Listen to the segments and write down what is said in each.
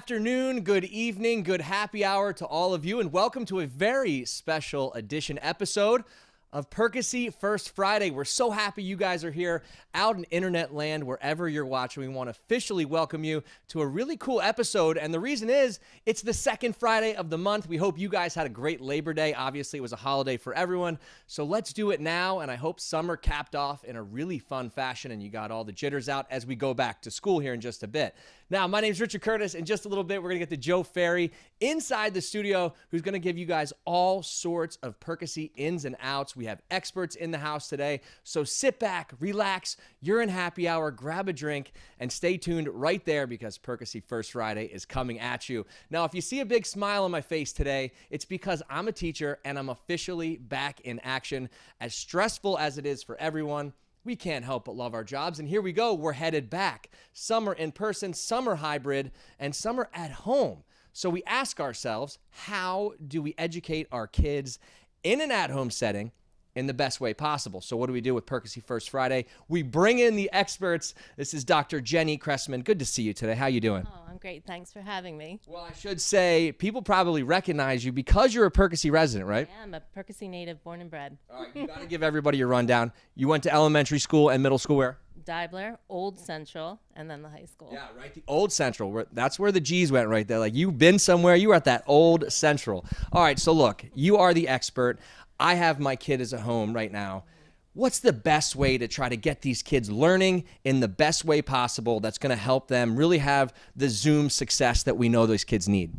afternoon, good evening, good happy hour to all of you, and welcome to a very special edition episode of Perkasie First Friday. We're so happy you guys are here out in internet land, wherever you're watching. We want to officially welcome you to a really cool episode, and the reason is it's the second Friday of the month. We hope you guys had a great Labor Day. Obviously, it was a holiday for everyone, so let's do it now, and I hope summer capped off in a really fun fashion, and you got all the jitters out as we go back to school here in just a bit. Now, my name's Richard Curtis. In just a little bit, we're going to get to Joe Ferry inside the studio, who's going to give you guys all sorts of Perkasie ins and outs. We have experts in the house today, so sit back, relax, you're in happy hour, grab a drink, and stay tuned right there because Perkasie First Friday is coming at you. Now, if you see a big smile on my face today, it's because I'm a teacher and I'm officially back in action. As stressful as it is for everyone, we can't help but love our jobs, and here we go. We're headed back. Some are in person, some are hybrid, and some are at home. So we ask ourselves, how do we educate our kids in an at-home setting in the best way possible? So what do we do with Perkasie First Friday? We bring in the experts. This is Dr. Jenny Cressman. Good to see you today. How you doing? Oh, I'm great. Thanks for having me. Well, I should say people probably recognize you because you're a Perkasie resident, right? Yeah, I'm a Perkasie native, born and bred. All right, you got to give everybody a rundown. You went to elementary school and middle school where? Dibler, Old Central, and then the high school. Yeah, right. The Old Central. That's where the G's went right there. Like, you've been somewhere. You were at that Old Central. All right, so look, you are the expert. I have my kid as a home right now. What's the best way to try to get these kids learning in the best way possible that's going to help them really have the Zoom success that we know those kids need?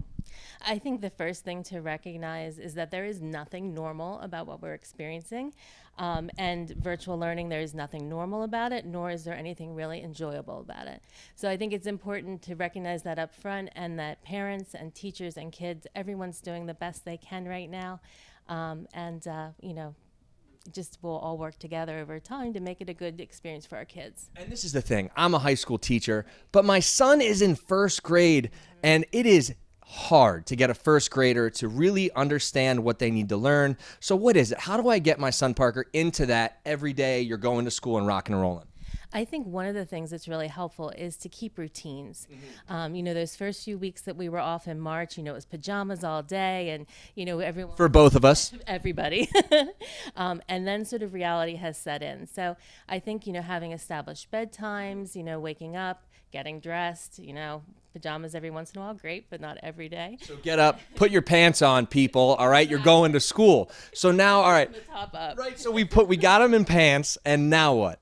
I think the first thing to recognize is that there is nothing normal about what we're experiencing. And virtual learning, there is nothing normal about it, nor is there anything really enjoyable about it. So I think it's important to recognize that up front, and that parents and teachers and kids, everyone's doing the best they can right now. You know, just we'll all work together over time to make it a good experience for our kids. And this is the thing. I'm a high school teacher, but my son is in first grade, and it is hard to get a first grader to really understand what they need to learn. So what is it? How do I get my son Parker into that every day you're going to school and rocking and rolling? I think one of the things that's really helpful is to keep routines. You know, those first few weeks that we were off in March, you know, it was pajamas all day, and, you know, everyone. For both of us. Everybody. And then sort of reality has set in. So I think, you know, having established bedtimes, you know, waking up, getting dressed, you know, pajamas every once in a while, great, but not every day. So get up, put your pants on, people, all right? You're going to school. So now, all right. The top up. Right, so we got them in pants, and now what?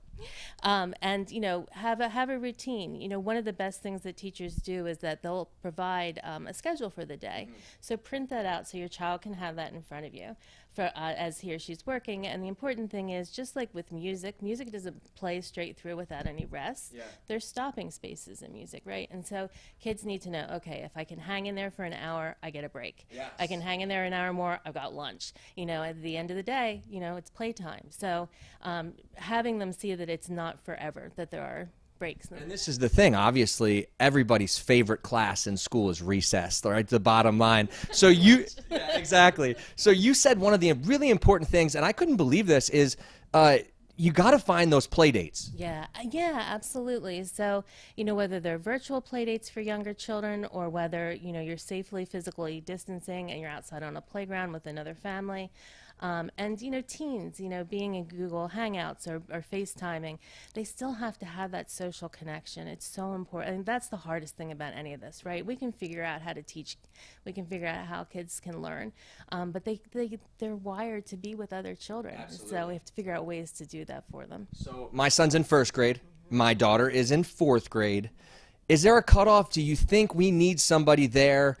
And, you know, have a routine. You know, one of the best things that teachers do is that they'll provide a schedule for the day. So print that out so your child can have that in front of you for as he or she's working. And the important thing is, just like with music, music doesn't play straight through without any rest. Yeah. There's stopping spaces in music, right? And so kids need to know, okay, if I can hang in there for an hour, I get a break. Yes. I can hang in there an hour more, I've got lunch. You know, at the end of the day, you know, it's playtime. So having them see that it's not forever, that there are breaks. And this is the thing. Obviously, everybody's favorite class in school is recess, right? The bottom line. So you, yeah, exactly. So you said one of the really important things, and I couldn't believe this, is you got to find those play dates. Yeah, absolutely. So, you know, whether they're virtual play dates for younger children, or whether, you know, you're safely physically distancing and you're outside on a playground with another family. And, you know, teens, you know, being in Google Hangouts or FaceTiming, they still have to have that social connection. It's so important. And that's the hardest thing about any of this, right? We can figure out how to teach. We can figure out how kids can learn. But they're wired to be with other children. Absolutely. So we have to figure out ways to do that for them. So my son's in first grade. My daughter is in fourth grade. Is there a cutoff? Do you think we need somebody there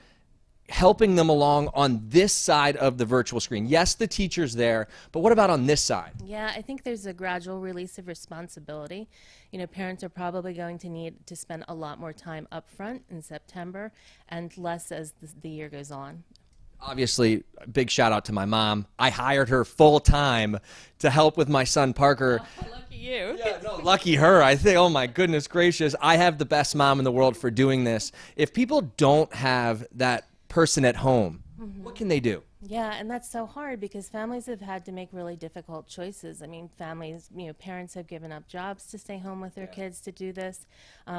helping them along on this side of the virtual screen? Yes, the teacher's there, but what about on this side? Yeah, I think there's a gradual release of responsibility. You know, parents are probably going to need to spend a lot more time up front in September and less as the year goes on. Obviously, big shout out to my mom. I hired her full time to help with my son Parker. Oh, lucky you. Yeah, no, lucky her. I think, oh my goodness gracious, I have the best mom in the world for doing this. If people don't have that person at home, what can they do? Yeah, and that's so hard because families have had to make really difficult choices. I mean, families, you know, parents have given up jobs to stay home with their kids to do this.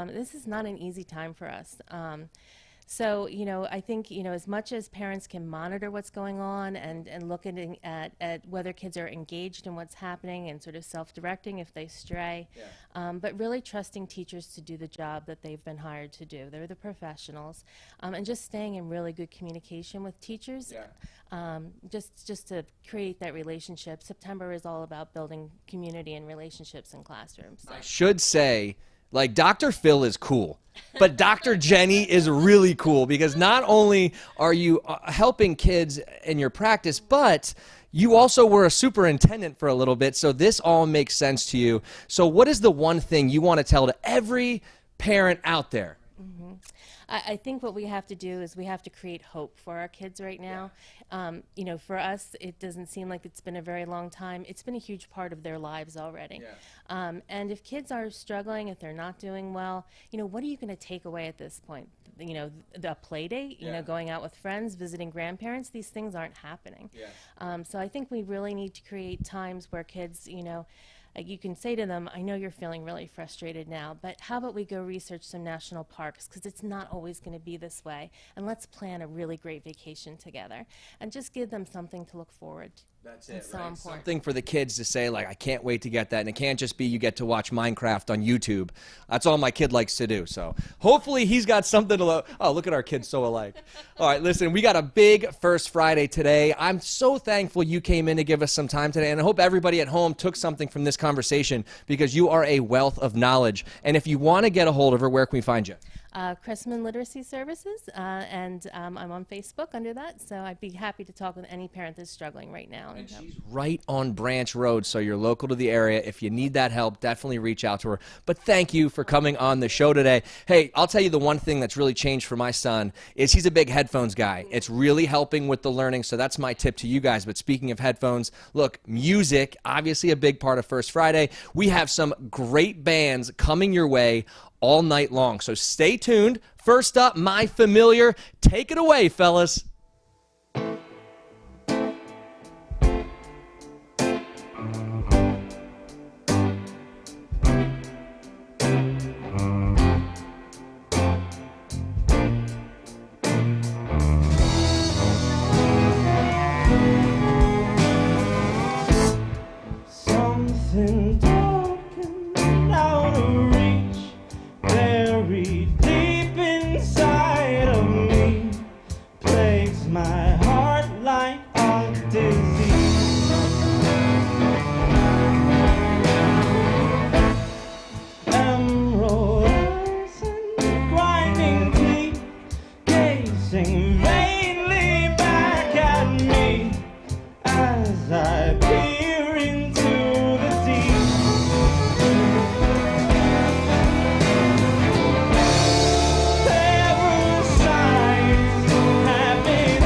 This is not an easy time for us. So, I think, as much as parents can monitor what's going on and look at whether kids are engaged in what's happening and sort of self-directing if they stray, but really trusting teachers to do the job that they've been hired to do. They're the professionals. And just staying in really good communication with teachers, just to create that relationship. September is all about building community and relationships in classrooms. So. I should say, like, Dr. Phil is cool, but Dr. Jenny is really cool because not only are you helping kids in your practice, but you also were a superintendent for a little bit, so this all makes sense to you. So what is the one thing you want to tell to every parent out there? I think what we have to do is we have to create hope for our kids right now. For us, it doesn't seem like it's been a very long time. It's been a huge part of their lives already. And if kids are struggling, if they're not doing well, what are you going to take away at this point? The play date, going out with friends, visiting grandparents, these things aren't happening. So I think we really need to create times where kids, you can say to them, I know you're feeling really frustrated now, but how about we go research some national parks, because it's not always going to be this way, and let's plan a really great vacation together, and just give them something to look forward to. That's it, it's so right? important. Something for the kids to say, like, I can't wait to get that. And it can't just be you get to watch Minecraft on YouTube. That's all my kid likes to do. So hopefully he's got something to oh, look at our kids so alike. All right, listen, we got a big First Friday today. I'm so thankful you came in to give us some time today. And I hope everybody at home took something from this conversation because you are a wealth of knowledge. And if you want to get a hold of her, where can we find you? Cressman Literacy Services, and I'm on Facebook under that, so I'd be happy to talk with any parent that's struggling right now. And she's right on Branch Road, so you're local to the area. If you need that help, definitely reach out to her. But thank you for coming on the show today. Hey, I'll tell you the one thing that's really changed for my son is he's a big headphones guy. It's really helping with the learning, so that's my tip to you guys. But speaking of headphones, look, music, obviously a big part of First Friday. We have some great bands coming your way all night long. So stay tuned. First up, My Familiar. Take it away, fellas. Something talking out of reach, very deep inside of me, plagues my heart like a disease. Emerald eyes and grinding teeth, gazing vainly back at me as I peer into the deep. There were signs have been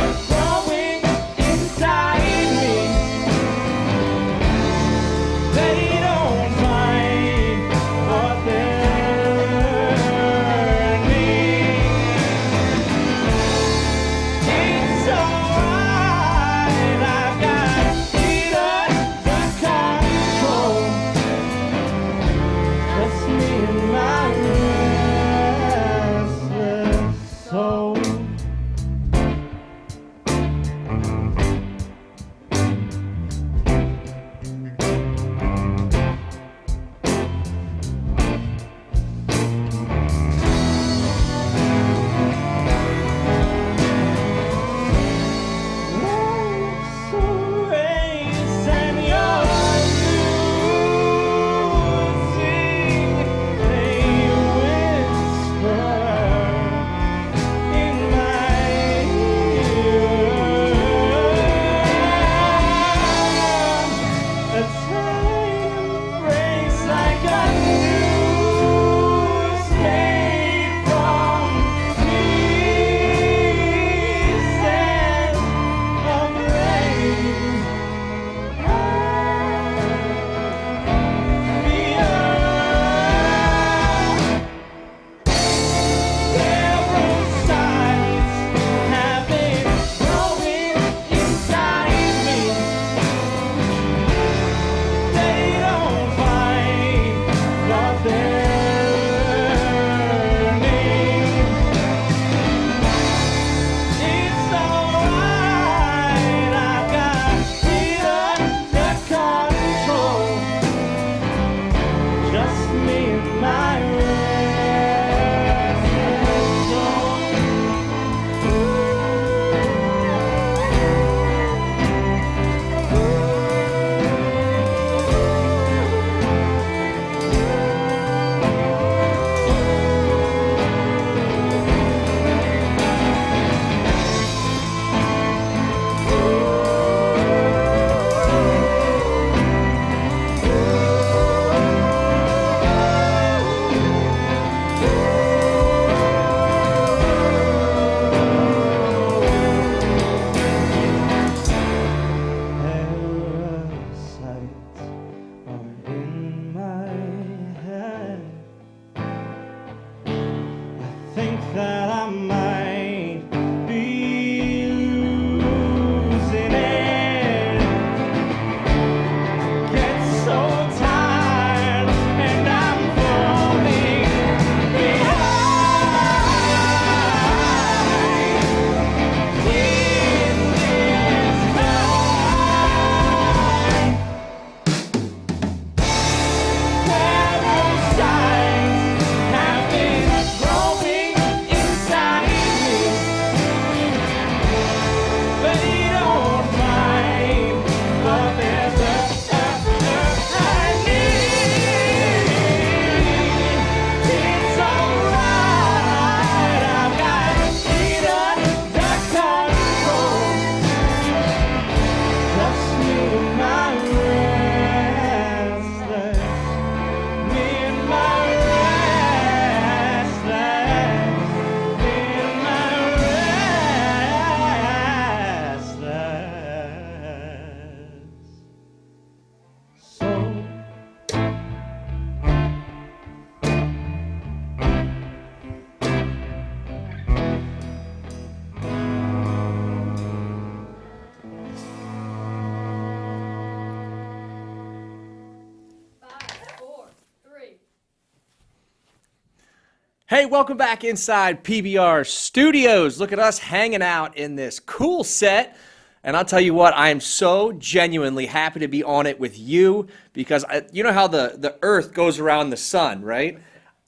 Hey, welcome back inside PBR Studios. Look at us hanging out in this cool set. And I'll tell you what, I am so genuinely happy to be on it with you because you know how the earth goes around the sun, right?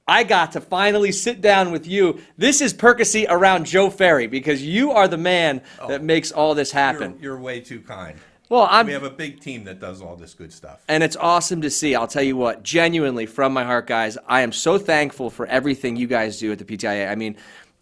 I got to finally sit down with you. This is Perkasie around Joe Ferry because you are the man that makes all this happen. You're way too kind. Well, we have a big team that does all this good stuff. And it's awesome to see. I'll tell you what, genuinely from my heart, guys, I am so thankful for everything you guys do at the PTIA. I mean,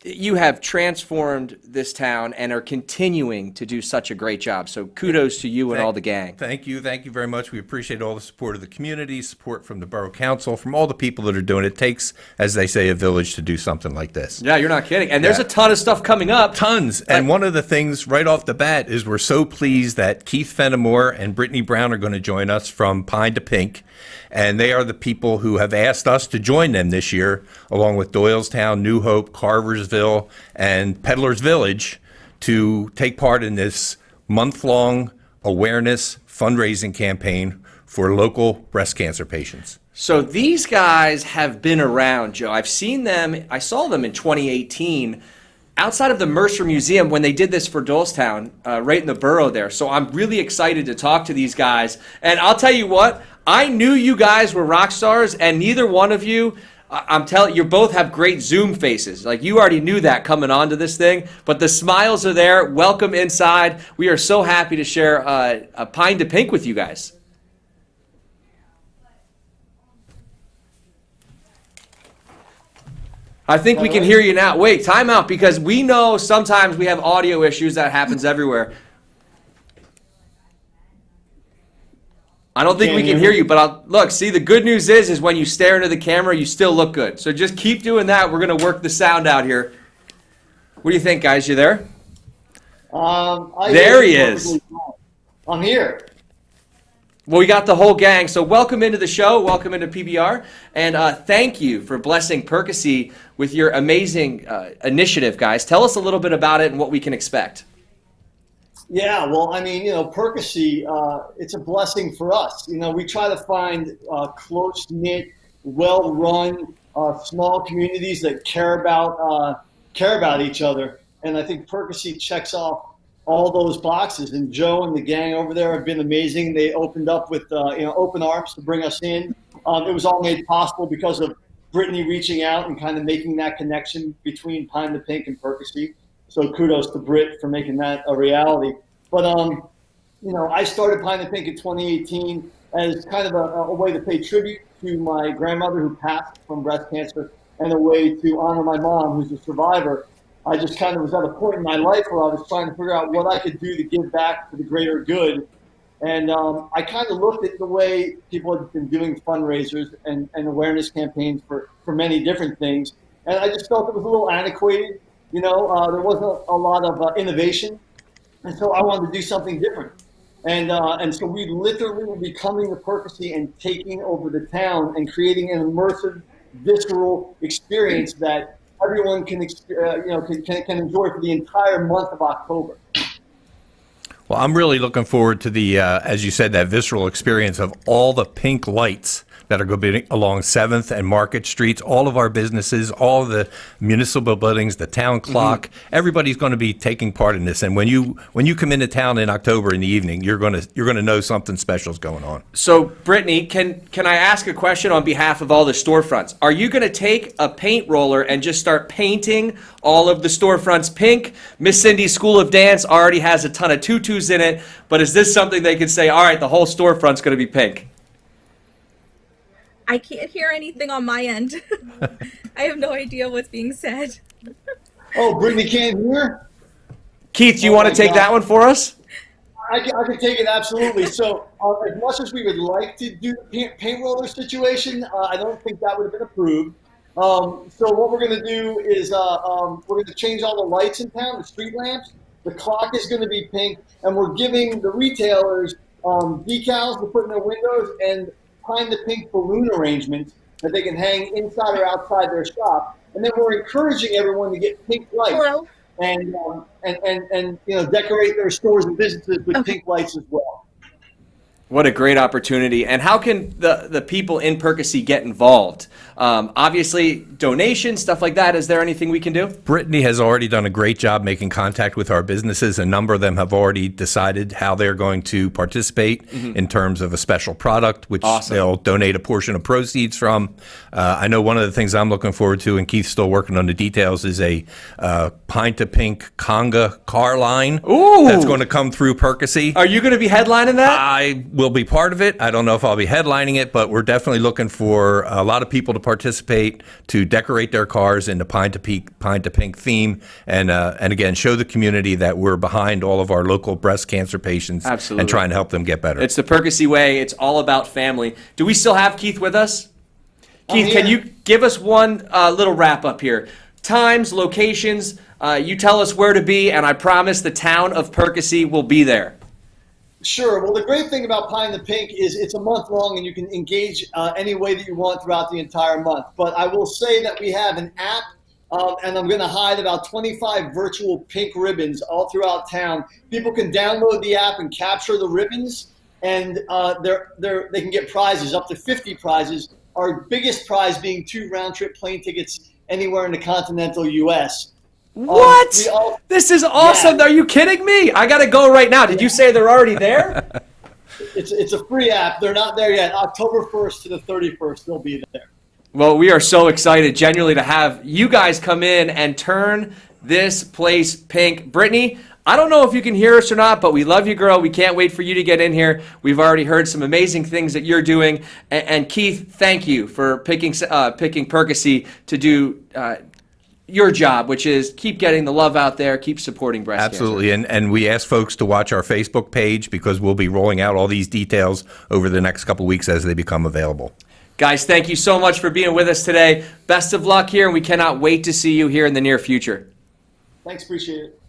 you have transformed this town and are continuing to do such a great job. So kudos to you and all the gang. Thank you very much. We appreciate all the support of the community, support from the Borough Council, from all the people that are doing it. It takes, as they say, a village to do something like this. Yeah, you're not kidding. And there's a ton of stuff coming up. Tons. And one of the things right off the bat is we're so pleased that Keith Fenimore and Brittany Brown are going to join us from Pine to Pink. And they are the people who have asked us to join them this year, along with Doylestown, New Hope, Carversville, and Peddlers Village, to take part in this month-long awareness fundraising campaign for local breast cancer patients. So these guys have been around, Joe. I've seen them. I saw them in 2018 outside of the Mercer Museum when they did this for Doylestown, right in the borough there. So I'm really excited to talk to these guys. And I'll tell you what, I knew you guys were rock stars, and neither one of you, I'm telling you, both have great Zoom faces. Like, you already knew that coming onto this thing, but the smiles are there. Welcome inside. We are so happy to share a Pine to Pink with you guys. I think we can hear you now. Wait, time out, because we know sometimes we have audio issues. That happens everywhere. I don't think we can hear you, but look, see, the good news is when you stare into the camera, you still look good. So just keep doing that. We're going to work the sound out here. What do you think, guys? You there? There he is. I'm here. Well, we got the whole gang. So welcome into the show. Welcome into PBR. And thank you for blessing Perkasie with your amazing initiative, guys. Tell us a little bit about it and what we can expect. Yeah, well, I mean, Perkasie, it's a blessing for us. We try to find close-knit, well-run, small communities that care about each other. And I think Perkasie checks off all those boxes. And Joe and the gang over there have been amazing. They opened up with open arms to bring us in. It was all made possible because of Brittany reaching out and kind of making that connection between Pine to Pink and Perkasie. So kudos to Britt for making that a reality. But, I started Pine to Pink in 2018 as kind of a way to pay tribute to my grandmother who passed from breast cancer and a way to honor my mom, who's a survivor. I just kind of was at a point in my life where I was trying to figure out what I could do to give back to the greater good. And I kind of looked at the way people had been doing fundraisers and awareness campaigns for many different things. And I just felt it was a little antiquated. There wasn't a lot of innovation. And so I wanted to do something different. And so we literally will be coming to Perkasie and taking over the town and creating an immersive, visceral experience that everyone can enjoy for the entire month of October. Well, I'm really looking forward to the, as you said, that visceral experience of all the pink lights that are going to be along 7th and Market Streets, all of our businesses, all of the municipal buildings, the town clock. Everybody's going to be taking part in this. And when you come into town in October in the evening, you're going to know something special is going on. So, Brittany, can I ask a question on behalf of all the storefronts? Are you going to take a paint roller and just start painting all of the storefronts pink? Miss Cindy's School of Dance already has a ton of tutus in it, but is this something they could say, all right, the whole storefront's going to be pink? I can't hear anything on my end. I have no idea what's being said. Oh, Brittany can't hear? Keith, do you want to take that one for us? I can take it, absolutely. So as much as we would like to do the paint roller situation, I don't think that would have been approved. So what we're going to do is we're going to change all the lights in town, the street lamps. The clock is going to be pink, and we're giving the retailers decals to put in their windows and Pine to Pink balloon arrangements that they can hang inside or outside their shop. And then we're encouraging everyone to get pink lights. Hello? And decorate their stores and businesses with pink lights as well. What a great opportunity. And how can the people in Perkasie get involved? Obviously, donations, stuff like that. Is there anything we can do? Brittany has already done a great job making contact with our businesses. A number of them have already decided how they're going to participate in terms of a special product, which they'll donate a portion of proceeds from. I know one of the things I'm looking forward to, and Keith's still working on the details, is a Pine to Pink conga car line that's going to come through Perkasie. Are you going to be headlining that? I will be part of it. I don't know if I'll be headlining it, but we're definitely looking for a lot of people to participate, to decorate their cars in the Pine to Pink theme, and again, show the community that we're behind all of our local breast cancer patients. Absolutely. And trying to help them get better. It's the Perkasie way. It's all about family. Do we still have Keith with us? Keith, can you give us one little wrap up here? Times, locations, you tell us where to be, and I promise the town of Perkasie will be there. Sure. Well, the great thing about Pine to Pink is it's a month long, and you can engage any way that you want throughout the entire month. But I will say that we have an app, and I'm going to hide about 25 virtual pink ribbons all throughout town. People can download the app and capture the ribbons, and they can get prizes, up to 50 prizes. Our biggest prize being 2 round-trip plane tickets anywhere in the continental U.S. What? This is awesome. Yeah. Are you kidding me? I got to go right now. Did you say they're already there? It's a free app. They're not there yet. October 1st to the 31st, they'll be there. Well, we are so excited, genuinely, to have you guys come in and turn this place pink. Brittany, I don't know if you can hear us or not, but we love you, girl. We can't wait for you to get in here. We've already heard some amazing things that you're doing. And Keith, thank you for picking Perkasie to do your job, which is keep getting the love out there, keep supporting breast cancer. Absolutely, and we ask folks to watch our Facebook page because we'll be rolling out all these details over the next couple weeks as they become available. Guys, thank you so much for being with us today. Best of luck here, and we cannot wait to see you here in the near future. Thanks, appreciate it.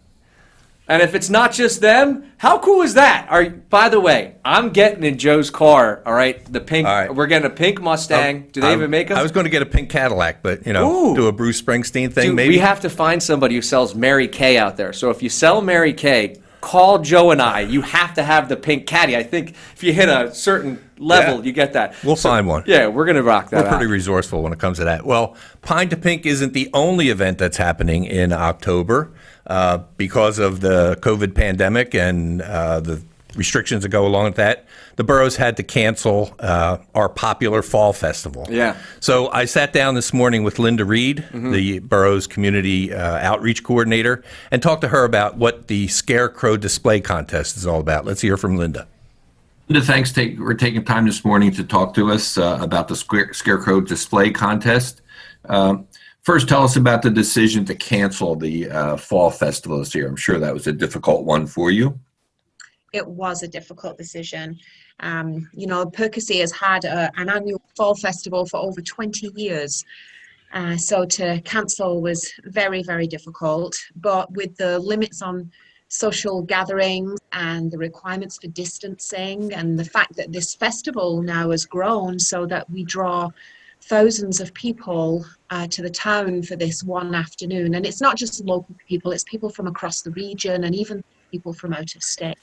And if it's not just them, how cool is that? By the way, I'm getting in Joe's car, all right? The pink. All right. We're getting a pink Mustang. Do they even make them? I was going to get a pink Cadillac, but, do a Bruce Springsteen thing. Dude, maybe. We have to find somebody who sells Mary Kay out there. So if you sell Mary Kay, call Joe and I. You have to have the pink Caddy. I think if you hit a certain level, you get that. We'll find one. Yeah, we're going to rock that. We're pretty resourceful when it comes to that. Well, Pine to Pink isn't the only event that's happening in October. Because of the COVID pandemic and the restrictions that go along with that, the boroughs had to cancel our popular fall festival. Yeah. So I sat down this morning with Linda Reed, the borough's community outreach coordinator, and talked to her about what the Scarecrow Display Contest is all about. Let's hear from Linda. Linda, thanks. We're taking time this morning to talk to us about the Scarecrow Display Contest. First, tell us about the decision to cancel the fall festival this year. I'm sure that was a difficult one for you. It was a difficult decision. Perkasie has had an annual fall festival for over 20 years. So to cancel was very, very difficult. But with the limits on social gatherings and the requirements for distancing and the fact that this festival now has grown so that we draw thousands of people to the town for this one afternoon. And it's not just local people, it's people from across the region and even people from out of state.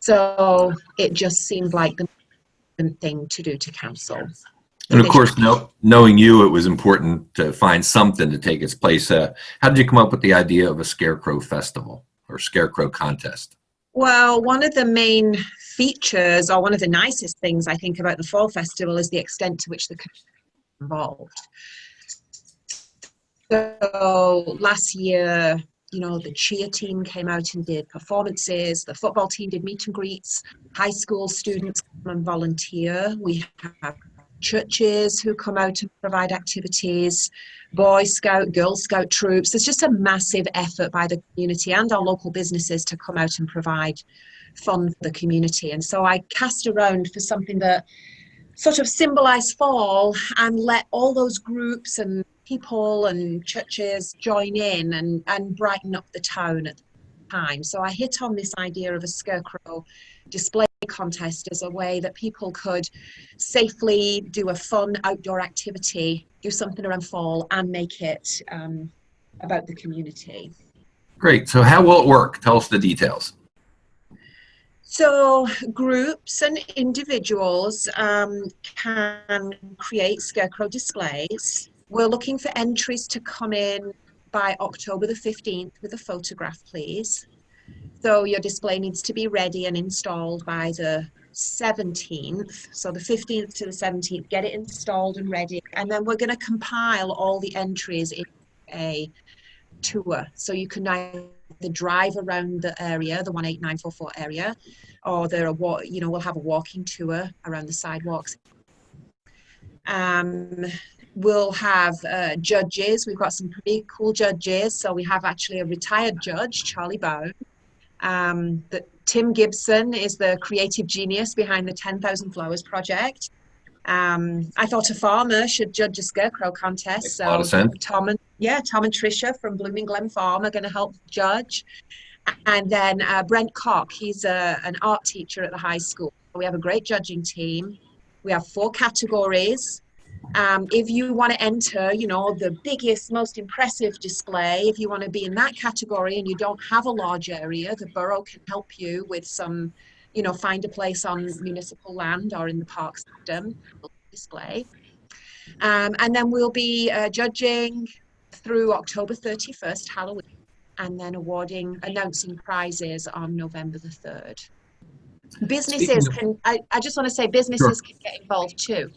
So it just seemed like the thing to do to cancel. And of course, knowing you, it was important to find something to take its place. How did you come up with the idea of a Scarecrow Festival or Scarecrow Contest? Well, one of the main features, or one of the nicest things I think about the Fall Festival, is the extent to which the community is involved. So last year, the cheer team came out and did performances. The football team did meet and greets. High school students come and volunteer. We have churches who come out and provide activities. Boy Scout, Girl Scout troops. There's just a massive effort by the community and our local businesses to come out and provide fun for the community. And so I cast around for something that sort of symbolized fall and let all those groups and people and churches join in and brighten up the town at the time. So I hit on this idea of a Scarecrow display contest as a way that people could safely do a fun outdoor activity, do something around fall, and make it about the community. Great. So how will it work? Tell us the details. So groups and individuals can create scarecrow displays. We're looking for entries to come in by October the 15th with a photograph, please. So your display needs to be ready and installed by the 17th. So the 15th to the 17th, get it installed and ready. And then we're going to compile all the entries in a tour. So you can either drive around the area, the 18944 area, or we'll have a walking tour around the sidewalks. We'll have judges. We've got some pretty cool judges. So we have actually a retired judge, Charlie Bone. Tim Gibson is the creative genius behind the 10,000 Flowers project. I thought a farmer should judge a scarecrow contest. Makes a lot of So sense. Tom and Tricia from Blooming Glen Farm are going to help judge. And then Brent Koch, he's an art teacher at the high school. We have a great judging team. We have 4 categories. If you want to enter, the biggest, most impressive display, if you want to be in that category and you don't have a large area, the borough can help you with some, find a place on municipal land or in the park system display. And then we'll be judging through October 31st, Halloween, and then announcing prizes on November the 3rd. Businesses I just want to say businesses can get involved too.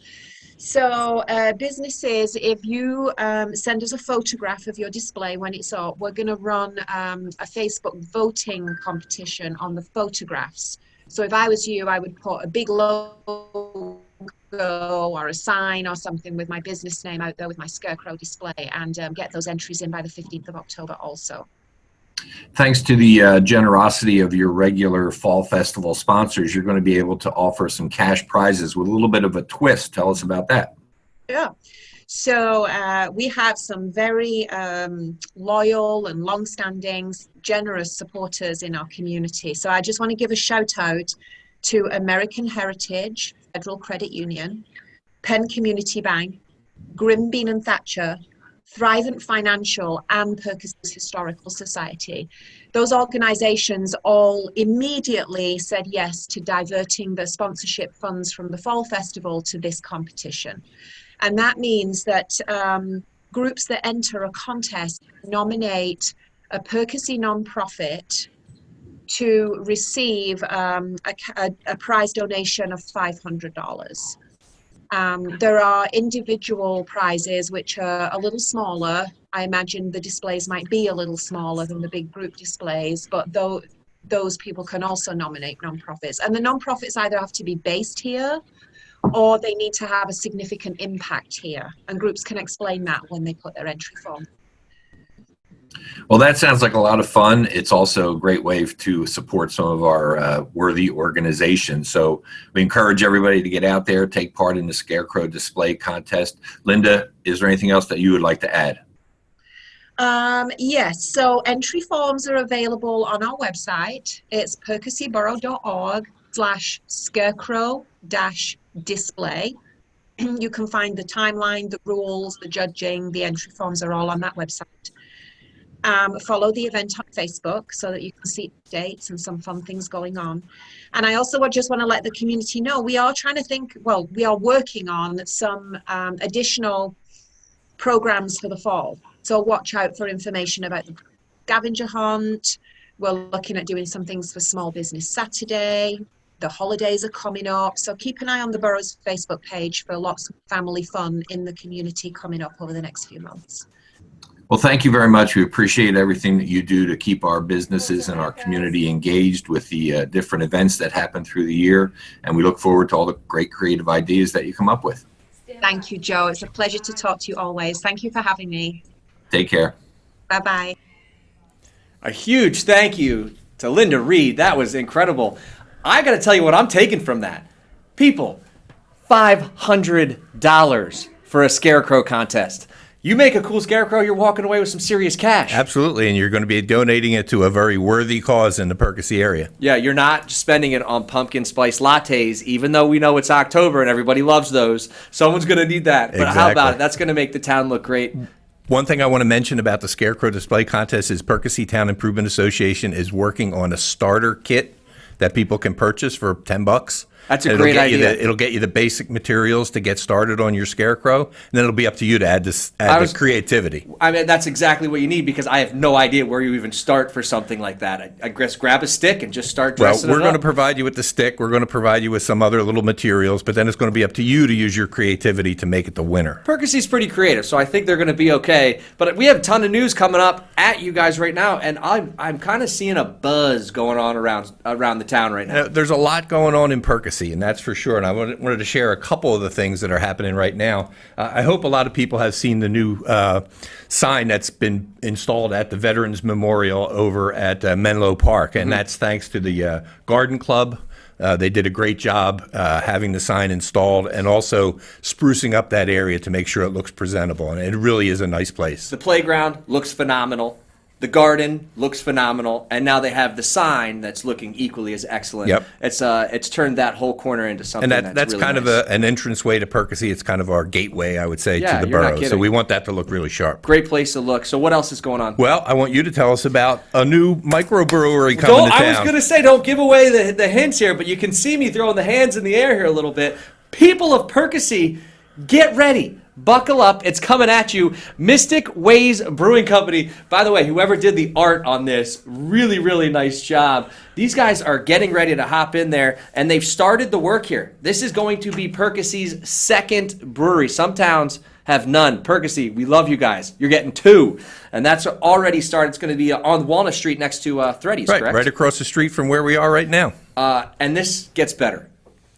So businesses, if you send us a photograph of your display when it's up, we're going to run a Facebook voting competition on the photographs. So if I was you, I would put a big logo or a sign or something with my business name out there with my scarecrow display, and get those entries in by the 15th of October also. Thanks to the generosity of your regular fall festival sponsors, you're going to be able to offer some cash prizes with a little bit of a twist. Tell us about that. Yeah. So we have some very loyal and long-standing, generous supporters in our community. So I just want to give a shout out to American Heritage Federal Credit Union, Penn Community Bank, Grimbean and Thatcher, Thrivent Financial, and Perkasie Historical Society. Those organizations all immediately said yes to diverting the sponsorship funds from the Fall Festival to this competition. And that means that groups that enter a contest nominate a Perkasie nonprofit to receive a prize donation of $500. There are individual prizes which are a little smaller. I imagine the displays might be a little smaller than the big group displays, but those people can also nominate nonprofits. And the nonprofits either have to be based here or they need to have a significant impact here. And groups can explain that when they put their entry form. Well, that sounds like a lot of fun. It's also a great way to support some of our worthy organizations. So we encourage everybody to get out there, take part in the Scarecrow Display Contest. Linda, is there anything else that you would like to add? Yes, so entry forms are available on our website. It's perkasieborough.org/scarecrow-display. You can find the timeline, the rules, the judging, the entry forms are all on that website. Follow the event on Facebook so that you can see dates and some fun things going on. And I also just want to let the community know we are working on some additional programs for the fall. So watch out for information about the scavenger hunt. We're looking at doing some things for Small Business Saturday. The holidays are coming up. So keep an eye on the borough's Facebook page for lots of family fun in the community coming up over the next few months. Well, thank you very much. We appreciate everything that you do to keep our businesses and our community engaged with the different events that happen through the year. And we look forward to all the great creative ideas that you come up with. Thank you, Joe. It's a pleasure to talk to you always. Thank you for having me. Take care. Bye-bye. A huge thank you to Linda Reed. That was incredible. I got to tell you what I'm taking from that. People, $500 for a scarecrow contest. You make a cool scarecrow, you're walking away with some serious cash. Absolutely, and you're going to be donating it to a very worthy cause in the Perkasie area. Yeah, you're not spending it on pumpkin spice lattes, even though we know it's October and everybody loves those. Someone's going to need that. But Exactly. How about it? That's going to make the town look great. One thing I want to mention about the Scarecrow Display Contest is Perkasie Town Improvement Association is working on a starter kit that people can purchase for $10. That's a And great idea. It'll get you the basic materials to get started on your scarecrow, and then it'll be up to you to add the creativity. I mean, that's exactly what you need, because I have no idea where you even start for something like that. I guess grab a stick and just start dressing Well, we're it going up. to provide you with the stick. We're going to provide you with some other little materials, but then it's going to be up to you to use your creativity to make it the winner. Perkasie's pretty creative, so I think they're going to be okay. But we have a ton of news coming up at you guys right now, and I'm kind of seeing a buzz going on around the town right now. There's a lot going on in Perkasie, and that's for sure. And I wanted to share a couple of the things that are happening right now. I hope a lot of people have seen the new sign that's been installed at the Veterans Memorial over at Menlo Park, and that's thanks to the Garden Club. They did a great job having the sign installed and also sprucing up that area to make sure it looks presentable. And it really is a nice place. The playground looks phenomenal. The garden looks phenomenal, and now they have the sign that's looking equally as excellent. Yep. It's turned that whole corner into something And that's really kind nice. of an entranceway to Perkasie. It's kind of our gateway, I would say, Yeah, to the you're not borough. So kidding. we want that to look really sharp. Great place to look. So what else is going on? Well, I want you to tell us about a new microbrewery coming to town. I was going to say, don't give away the hints here, but you can see me throwing the hands in the air here a little bit. People of Perkasie, get ready. Buckle up. It's coming at you. Mystic Ways Brewing Company. By the way, whoever did the art on this, really, really nice job. These guys are getting ready to hop in there, and they've started the work here. This is going to be Perkasie's second brewery. Some towns have none. Perkasie, we love you guys. You're getting 2. And that's already started. It's going to be on Walnut Street next to Thready's, correct? Right across the street from where we are right now. And this gets better,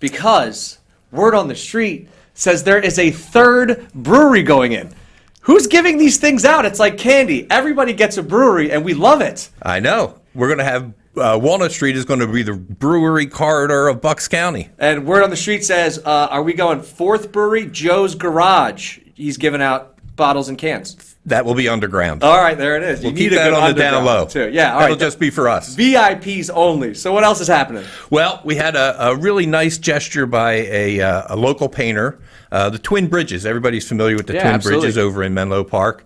because word on the street says there is a third brewery going in. Who's giving these things out? It's like candy. Everybody gets a brewery, and we love it. I know. We're going to have Walnut Street is going to be the brewery corridor of Bucks County. And word on the street says, are we going 4th brewery? Joe's Garage. He's giving out bottles and cans. That will be underground. All right, there it is. We'll keep that on the down low. Too. Yeah, all That'll right. just be for us. VIPs only. So what else is happening? Well, we had a really nice gesture by a local painter. The Twin Bridges. Everybody's familiar with the Twin absolutely. Bridges over in Menlo Park.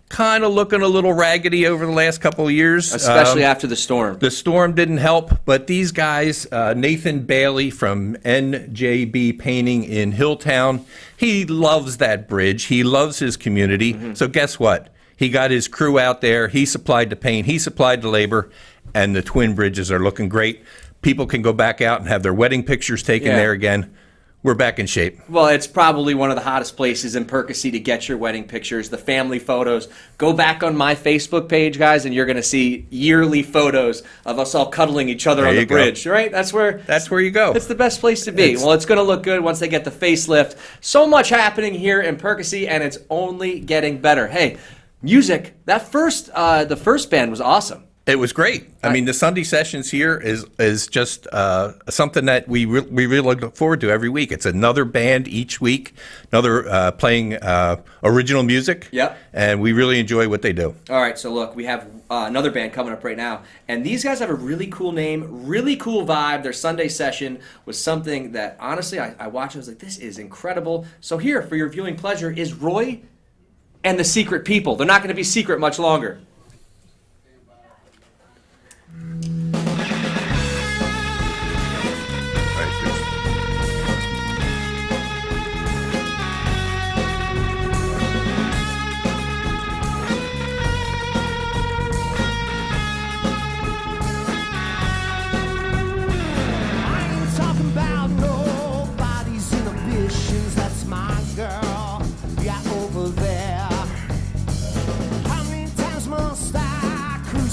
Kind of looking a little raggedy over the last couple of years. Especially after the storm. The storm didn't help, but these guys, Nathan Bailey from NJB Painting in Hilltown, he loves that bridge. He loves his community. So guess what? He got his crew out there. He supplied the paint. He supplied the labor. And the Twin Bridges are looking great. People can go back out and have their wedding pictures taken there again. We're back in shape. Well, it's probably one of the hottest places in Perkasie to get your wedding pictures, the family photos. Go back on my Facebook page, guys, and you're going to see yearly photos of us all cuddling each other on the bridge, right? That's where you go. It's the best place to be. Well, it's going to look good once they get the facelift. So much happening here in Perkasie, and it's only getting better. Hey, music, the first band was awesome. It was great. I mean, the Sunday sessions here is just something that we really look forward to every week. It's another band each week, another playing original music. Yep. And we really enjoy what they do. All right, so look, we have another band coming up right now, and these guys have a really cool name, really cool vibe. Their Sunday session was something that, honestly, I watched and I was like, this is incredible. So here, for your viewing pleasure, is Roy and the Secret People. They're not going to be secret much longer.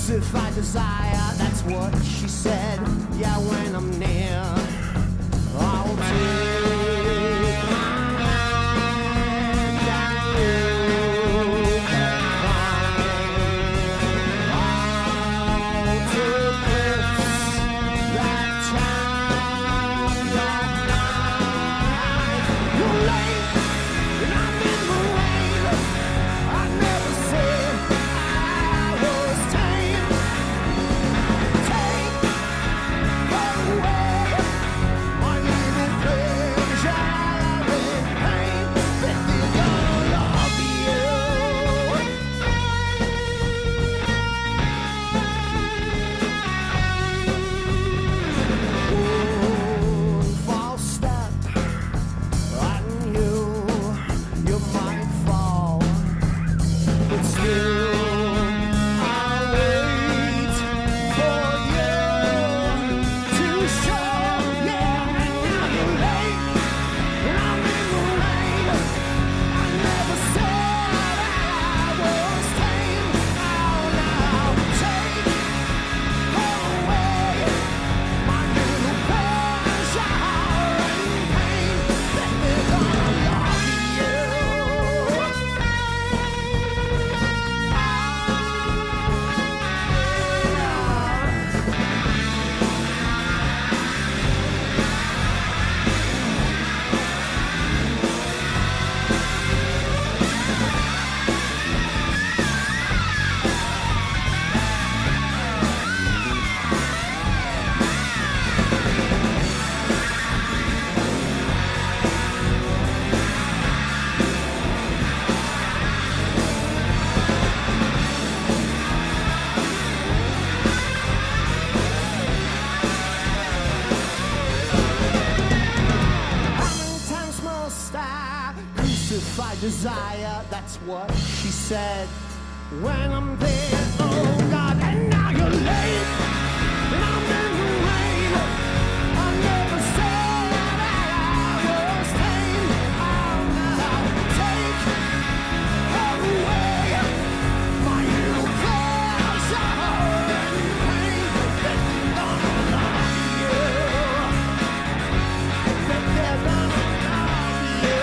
If I desire, that's what she said. Yeah, when I'm near, I'll take my hand and you can find all to cliffs that time of night. You're late, and I'm in the rain. I never said I was tame. Take her away. desire, that's what she said. When I'm there, oh God, and now you're late, and I'm in the rain. I never said that I was tame. I'll now take her away. My little pleasure and pain, that they're gonna love you. That they're gonna love you.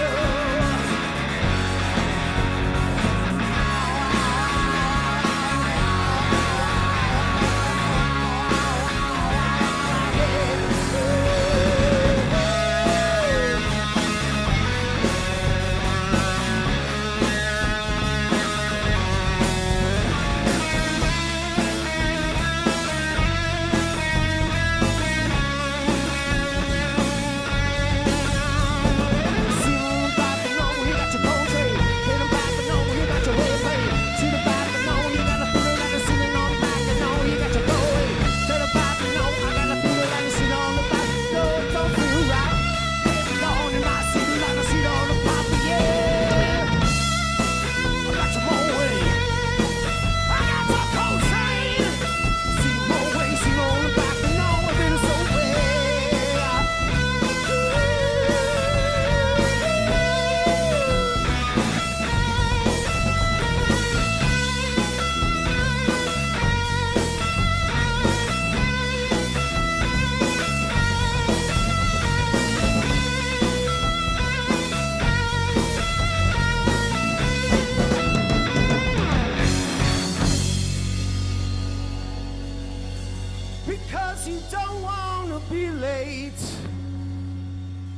Because you don't want to be late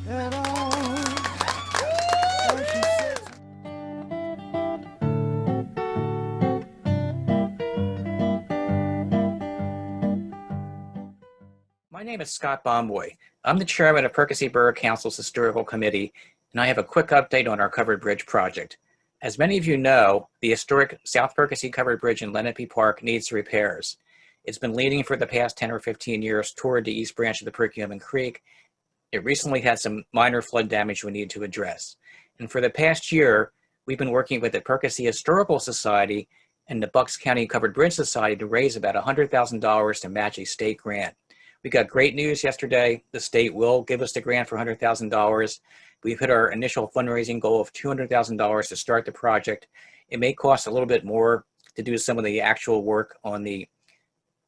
at all. My name is Scott Bomboy. I'm the chairman of Perkasie Borough Council's Historical Committee, and I have a quick update on our Covered Bridge project. As many of you know, the historic South Perkasie Covered Bridge in Lenape Park needs repairs. It's been leaning for the past 10 or 15 years toward the east branch of the Perkiomen Creek. It recently had some minor flood damage we need to address. And for the past year, we've been working with the Perkasie Historical Society and the Bucks County Covered Bridge Society to raise about $100,000 to match a state grant. We got great news yesterday. The state will give us the grant for $100,000. We've hit our initial fundraising goal of $200,000 to start the project. It may cost a little bit more to do some of the actual work on the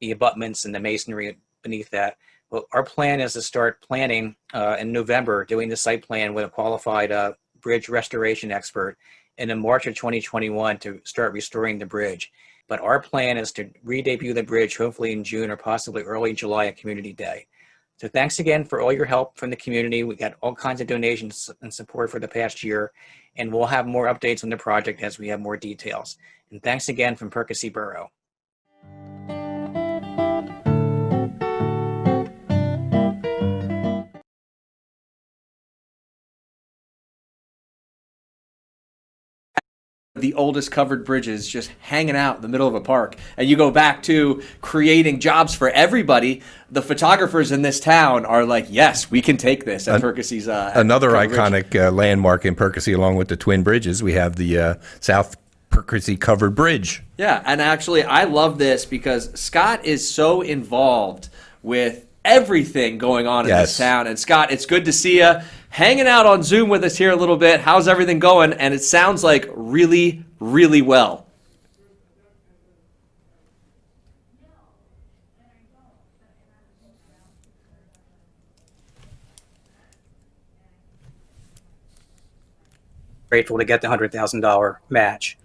abutments and the masonry beneath that. But our plan is to start planning in November, doing the site plan with a qualified bridge restoration expert, and in March of 2021 to start restoring the bridge. But our plan is to re-debut the bridge hopefully in June or possibly early July at Community Day. So thanks again for all your help from the community. We got all kinds of donations and support for the past year, and we'll have more updates on the project as we have more details. And thanks again from Perkasie Borough. The oldest covered bridges just hanging out in the middle of a park. And you go back to creating jobs for everybody. The photographers in this town are like, yes, we can take this at Perkasie's. Another iconic landmark in Perkasie, along with the Twin Bridges, we have the South Perkasie Covered Bridge. Yeah, and actually I love this because Scott is so involved with everything going on in this town. And Scott, it's good to see you hanging out on Zoom with us here a little bit. How's everything going? And it sounds like really, really well. Grateful to get the $100,000 match.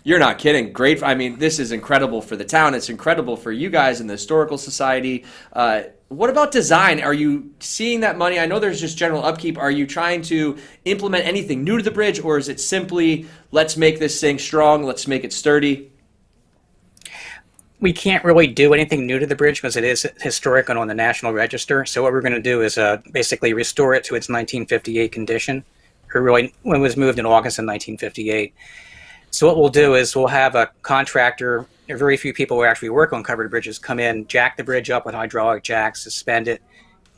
You're not kidding. Great. I mean, this is incredible for the town. It's incredible for you guys in the Historical Society. What about design? Are you seeing that money? I know there's just general upkeep. Are you trying to implement anything new to the bridge, or is it simply, let's make this thing strong, let's make it sturdy? We can't really do anything new to the bridge because it is historic and on the National Register. So what we're going to do is basically restore it to its 1958 condition, or really when it was moved in August of 1958. So what we'll do is we'll have a contractor, very few people who actually work on covered bridges, come in, jack the bridge up with hydraulic jacks, suspend it,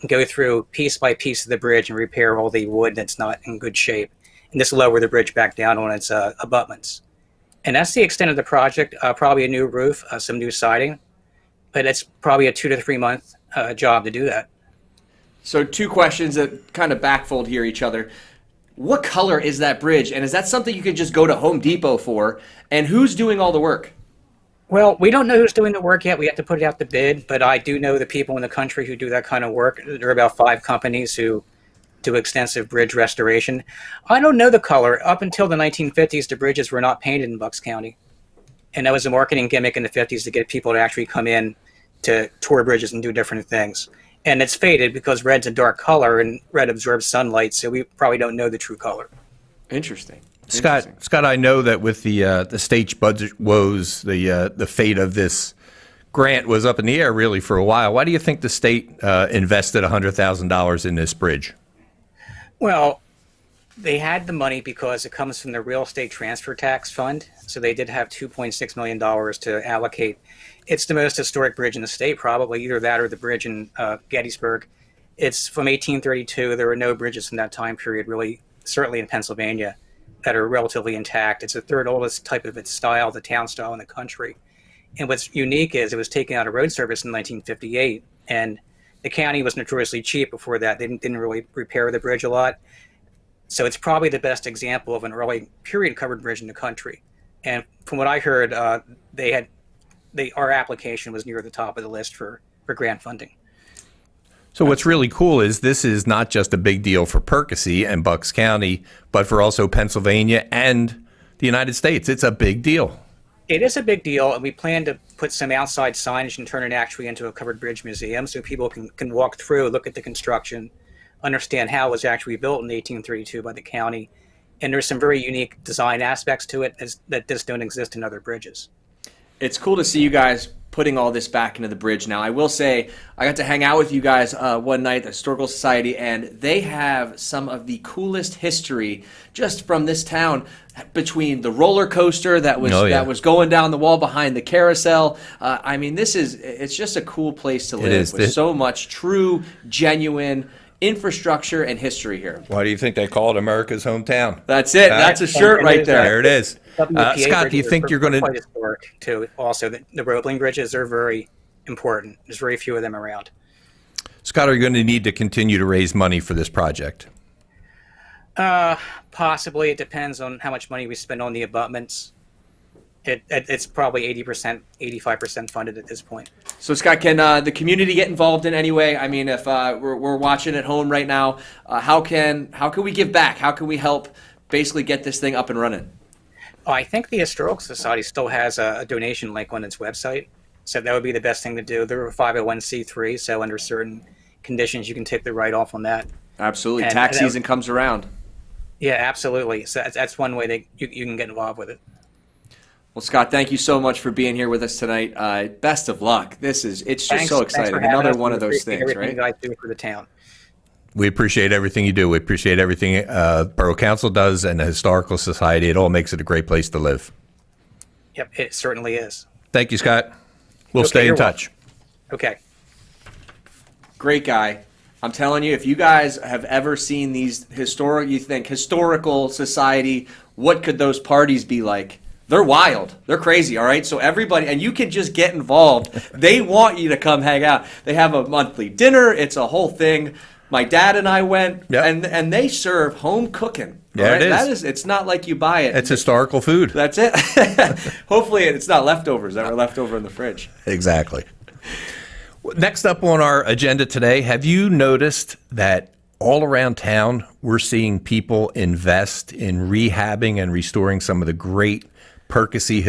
and go through piece by piece of the bridge and repair all the wood that's not in good shape. and just lower the bridge back down on its abutments. And that's the extent of the project. Probably a new roof, some new siding, but it's probably a 2 to 3 month job to do that. So 2 questions that kind of backfold here each other. What color is that bridge? And is that something you could just go to Home Depot for? And who's doing all the work? Well, we don't know who's doing the work yet. We have to put it out to bid, but I do know the people in the country who do that kind of work. There are about 5 companies who do extensive bridge restoration. I don't know the color. Up until the 1950s, the bridges were not painted in Bucks County. And that was a marketing gimmick in the 50s to get people to actually come in to tour bridges and do different things. And it's faded because red's a dark color and red absorbs sunlight, so we probably don't know the true color. Interesting. Scott, I know that with the state's budget woes, the fate of this grant was up in the air really for a while. Why do you think the state invested $100,000 in this bridge? Well, they had the money because it comes from the real estate transfer tax fund. So they did have $2.6 million to allocate. It's the most historic bridge in the state, probably either that or the bridge in Gettysburg. It's from 1832. There were no bridges in that time period, really, certainly in Pennsylvania, that are relatively intact. It's the 3rd oldest type of its style, the town style in the country. And what's unique is it was taken out of road service in 1958, and the county was notoriously cheap before that. They didn't really repair the bridge a lot. So it's probably the best example of an early period covered bridge in the country. And from what I heard, our application was near the top of the list for grant funding. So what's really cool is this is not just a big deal for Perkasie and Bucks County, but for also Pennsylvania and the United States. It's a big deal. It is a big deal, and we plan to put some outside signage and turn it actually into a covered bridge museum so people can walk through, look at the construction, understand how it was actually built in 1832 by the county. And there's some very unique design aspects to it that just don't exist in other bridges. It's cool to see you guys putting all this back into the bridge now. I will say, I got to hang out with you guys one night at the Historical Society, and they have some of the coolest history just from this town, between the roller coaster that was going down the wall behind the carousel. I mean, it's just a cool place to live with so much true, genuine infrastructure and history here. Why do you think they call it America's hometown? That's it. That's a shirt right there. There it is. Scott, do you think you're going to... Quite historic, too. Also, the Roebling bridges are very important. There's very few of them around. Scott, are you going to need to continue to raise money for this project? Possibly. It depends on how much money we spend on the abutments. It's probably 80%, 85% funded at this point. So, Scott, can the community get involved in any way? I mean, if we're watching at home right now, how can we give back? How can we help basically get this thing up and running? I think the Historical Society still has a donation link on its website, so that would be the best thing to do. They're a 501c3, so under certain conditions, you can take the write-off on that. Absolutely. Tax season comes around. Yeah, absolutely. So that's one way that you can get involved with it. Well, Scott, thank you so much for being here with us tonight. Best of luck. It's just so exciting. Another one of those things, everything right? you guys do for the town. We appreciate everything you do. We appreciate everything Borough Council does and the Historical Society. It all makes it a great place to live. Yep, it certainly is. Thank you, Scott. We'll stay in touch. Okay. Great guy. I'm telling you, if you guys have ever seen these Historical Society, what could those parties be like? They're wild. They're crazy, all right? So everybody, and you can just get involved. They want you to come hang out. They have a monthly dinner. It's a whole thing. My dad and I went, and they serve home cooking. Yeah, right? it is. It's not like you buy it. It's historical food. That's it. Hopefully it's not leftovers that were left over in the fridge. Exactly. Next up on our agenda today, have you noticed that all around town we're seeing people invest in rehabbing and restoring some of the great Perkasie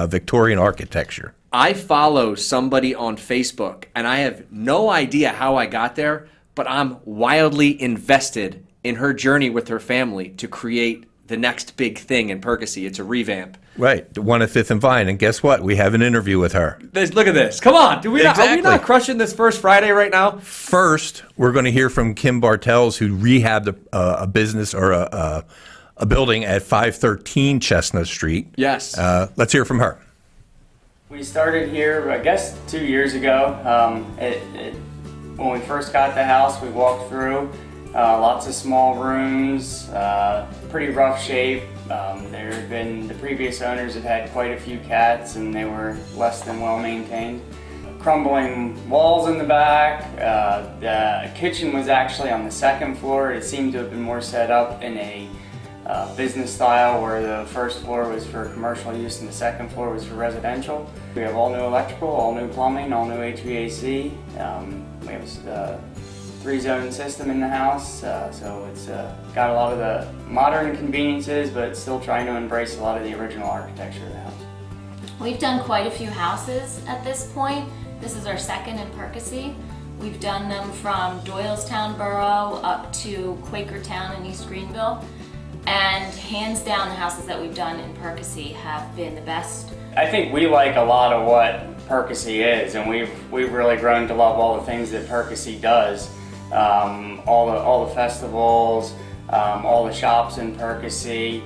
Victorian architecture? I follow somebody on Facebook, and I have no idea how I got there, but I'm wildly invested in her journey with her family to create the next big thing in Perkasie. It's a revamp. Right, the one at 5th and Vine, and guess what? We have an interview with her. Look at this. Come on. Are we not crushing this first Friday right now? First, we're going to hear from Kim Bartels, who rehabbed a business or a building at 513 Chestnut Street. Yes. Let's hear from her. We started here, I guess, 2 years ago. When we first got the house, we walked through, Lots of small rooms, pretty rough shape. There have been, the previous owners have had quite a few cats and they were less than well maintained. Crumbling walls in the back. The kitchen was actually on the second floor. It seemed to have been more set up in a business style where the first floor was for commercial use and the second floor was for residential. We have all new electrical, all new plumbing, all new HVAC. We have a 3-zone system in the house, so it's got a lot of the modern conveniences, but it's still trying to embrace a lot of the original architecture of the house. We've done quite a few houses at this point. This is our second in Perkasie. We've done them from Doylestown Borough up to Quakertown in East Greenville. And hands down, the houses that we've done in Perkasie have been the best. I think we like a lot of what Perkasie is, and we've really grown to love all the things that Perkasie does. All the festivals, all the shops in Perkasie.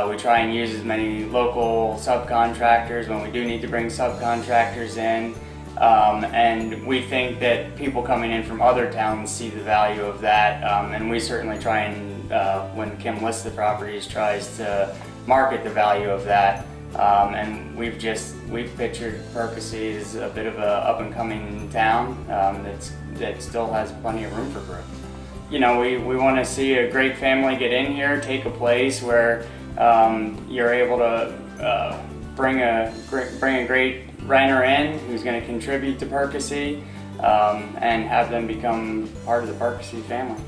We try and use as many local subcontractors when we do need to bring subcontractors in. And we think that people coming in from other towns see the value of that. And we certainly try and, when Kim lists the properties, tries to market the value of that. And we've pictured Perkasie as a bit of a up-and-coming town that still has plenty of room for growth. You know, we want to see a great family get in here, take a place where you're able to bring a great renter in who's going to contribute to Perkasie and have them become part of the Perkasie family.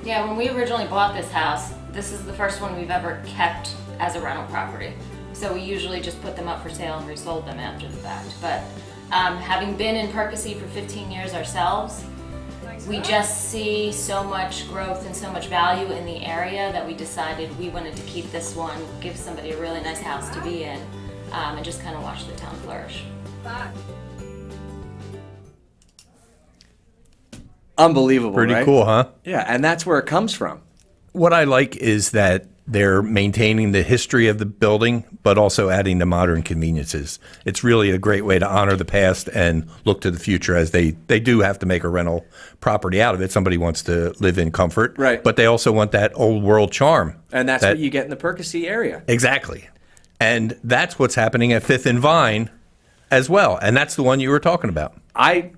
Yeah, when we originally bought this house, this is the first one we've ever kept as a rental property. So we usually just put them up for sale and resold them after the fact. But having been in Perkasie for 15 years ourselves, we just see so much growth and so much value in the area that we decided we wanted to keep this one, give somebody a really nice house to be in, and just kind of watch the town flourish. Unbelievable, Pretty right? cool, huh? Yeah, and that's where it comes from. What I like is that they're maintaining the history of the building, but also adding the modern conveniences. It's really a great way to honor the past and look to the future, as they do have to make a rental property out of it. Somebody wants to live in comfort, right? But they also want that old world charm. And that's what you get in the Perkasie area. Exactly. And that's what's happening at 5th and Vine as well. And that's the one you were talking about.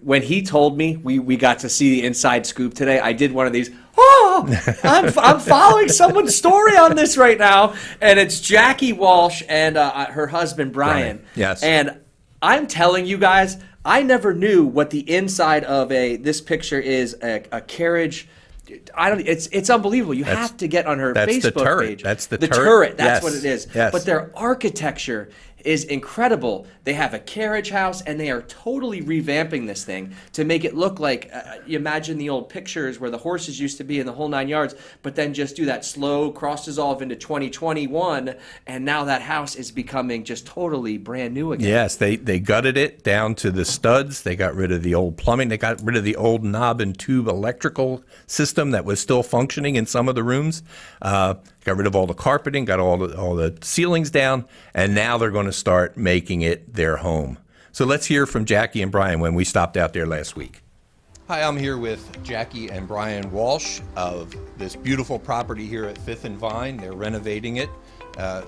When he told me we got to see the inside scoop today, I did one of these, I'm following someone's story on this right now. And it's Jackie Walsh and her husband, Brian. Yes. And I'm telling you guys, I never knew what the inside of this picture is, a carriage. It's unbelievable. You have to get on her Facebook page. That's the turret. That's yes. what it is. Yes. But their architecture is incredible. They have a carriage house, and they are totally revamping this thing to make it look like, you imagine the old pictures where the horses used to be in the whole 9 yards, but then just do that slow cross-dissolve into 2021, and now that house is becoming just totally brand new again. Yes, they gutted it down to the studs. They got rid of the old plumbing. They got rid of the old knob and tube electrical system that was still functioning in some of the rooms. Got rid of all the carpeting, got all the ceilings down, and now they're going to start making it their home. So let's hear from Jackie and Brian when we stopped out there last week. Hi, I'm here with Jackie and Brian Walsh of this beautiful property here at 5th and Vine. They're renovating it.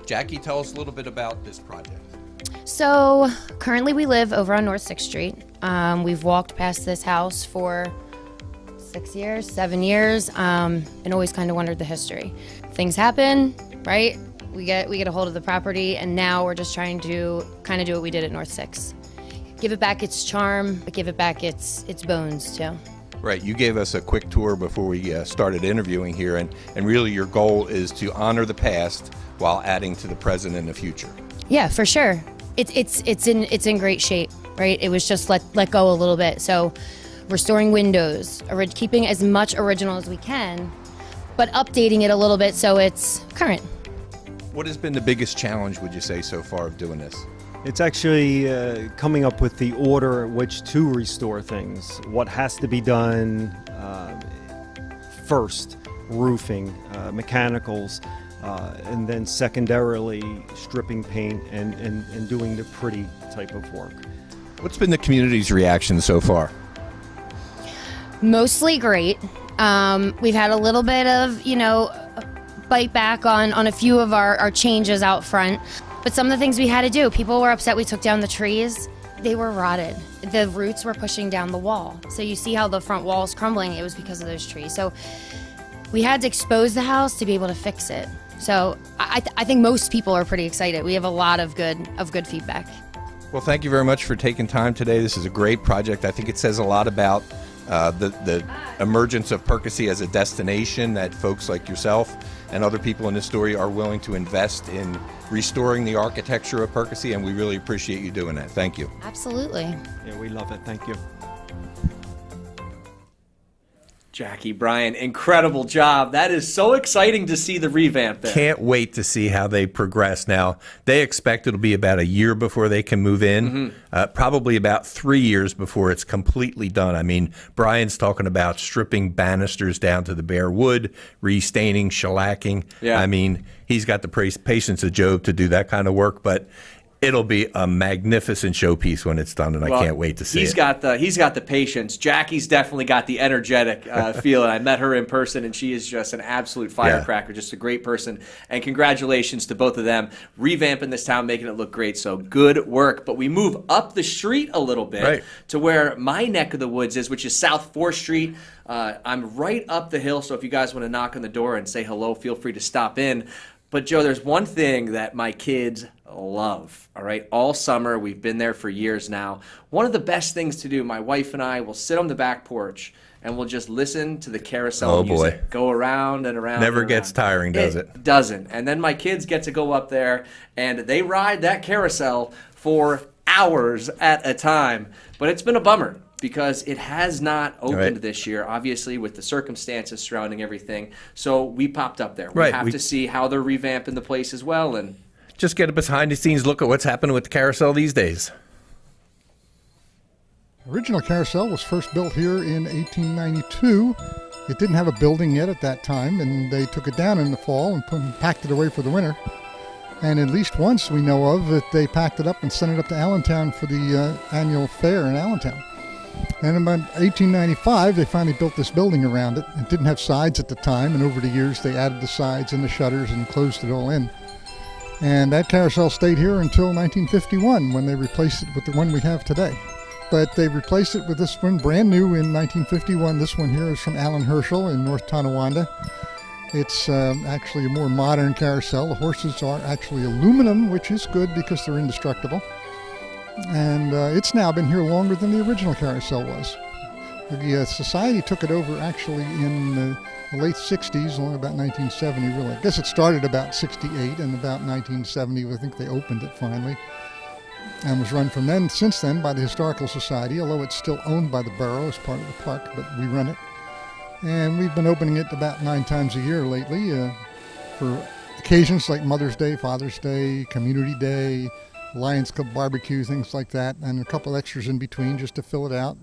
Jackie, tell us a little bit about this project. So currently we live over on North 6th Street. We've walked past this house for 7 years, and always kind of wondered the history. Things happen, right? We get a hold of the property, and now we're just trying to kind of do what we did at North 6. Give it back its charm, but give it back its bones too. Right, you gave us a quick tour before we started interviewing here, and really your goal is to honor the past while adding to the present and the future. Yeah, for sure. It's in great shape, right? It was just let go a little bit. So restoring windows, keeping as much original as we can, but updating it a little bit so it's current. What has been the biggest challenge, would you say, so far of doing this? It's actually coming up with the order at which to restore things. What has to be done first, roofing, mechanicals, and then secondarily stripping paint and doing the pretty type of work. What's been the community's reaction so far? Mostly great. We've had a little bit of, bite back on a few of our changes out front. But some of the things we had to do, people were upset we took down the trees. They were rotted. The roots were pushing down the wall. So you see how the front wall is crumbling. It was because of those trees. So we had to expose the house to be able to fix it. So I think most people are pretty excited. We have a lot of good feedback. Well, thank you very much for taking time today. This is a great project. I think it says a lot about the emergence of Perkasie as a destination, that folks like yourself and other people in this story are willing to invest in restoring the architecture of Perkasie, and we really appreciate you doing that. Thank you. Absolutely. Yeah, we love it. Thank you. Jackie, Brian, incredible job. That is so exciting to see the revamp there. Can't wait to see how they progress. Now, they expect it'll be about a year before they can move in, probably about 3 years before it's completely done. I mean, Brian's talking about stripping banisters down to the bare wood, restaining, shellacking. Yeah. I mean, he's got the patience of Job to do that kind of work, but it'll be a magnificent showpiece when it's done, and I can't wait to see he's it. He's got the patience. Jackie's definitely got the energetic feeling. I met her in person, and she is just an absolute firecracker, just a great person. And congratulations to both of them, revamping this town, making it look great. So good work. But we move up the street a little bit to where my neck of the woods is, which is South 4th Street. I'm right up the hill, so if you guys want to knock on the door and say hello, feel free to stop in. But, Joe, there's one thing that my kids love, all right? All summer, we've been there for years now. One of the best things to do, my wife and I will sit on the back porch and we'll just listen to the carousel music go around and around. Never gets tiring, does it? It doesn't. And then my kids get to go up there and they ride that carousel for hours at a time. But it's been a bummer, because it has not opened this year, obviously, with the circumstances surrounding everything. So we popped up there. We have to see how they're revamping the place as well. And just get a behind-the-scenes look at what's happening with the carousel these days. Original carousel was first built here in 1892. It didn't have a building yet at that time, and they took it down in the fall and packed it away for the winter. And at least once we know of that they packed it up and sent it up to Allentown for the annual fair in Allentown. And in about 1895, they finally built this building around it. It didn't have sides at the time, and over the years they added the sides and the shutters and closed it all in. And that carousel stayed here until 1951, when they replaced it with the one we have today. But they replaced it with this one brand new in 1951. This one here is from Alan Herschel in North Tonawanda. It's actually a more modern carousel. The horses are actually aluminum, which is good because they're indestructible. And it's now been here longer than the original carousel was. The society took it over actually in the late 60s, only about 1970 really. I guess it started about 68, and about 1970 I think they opened it finally. And was run from then, since then, by the Historical Society, although it's still owned by the borough as part of the park, but we run it. And we've been opening it about 9 times a year lately for occasions like Mother's Day, Father's Day, Community Day, Lions Club barbecue, things like that, and a couple extras in between just to fill it out.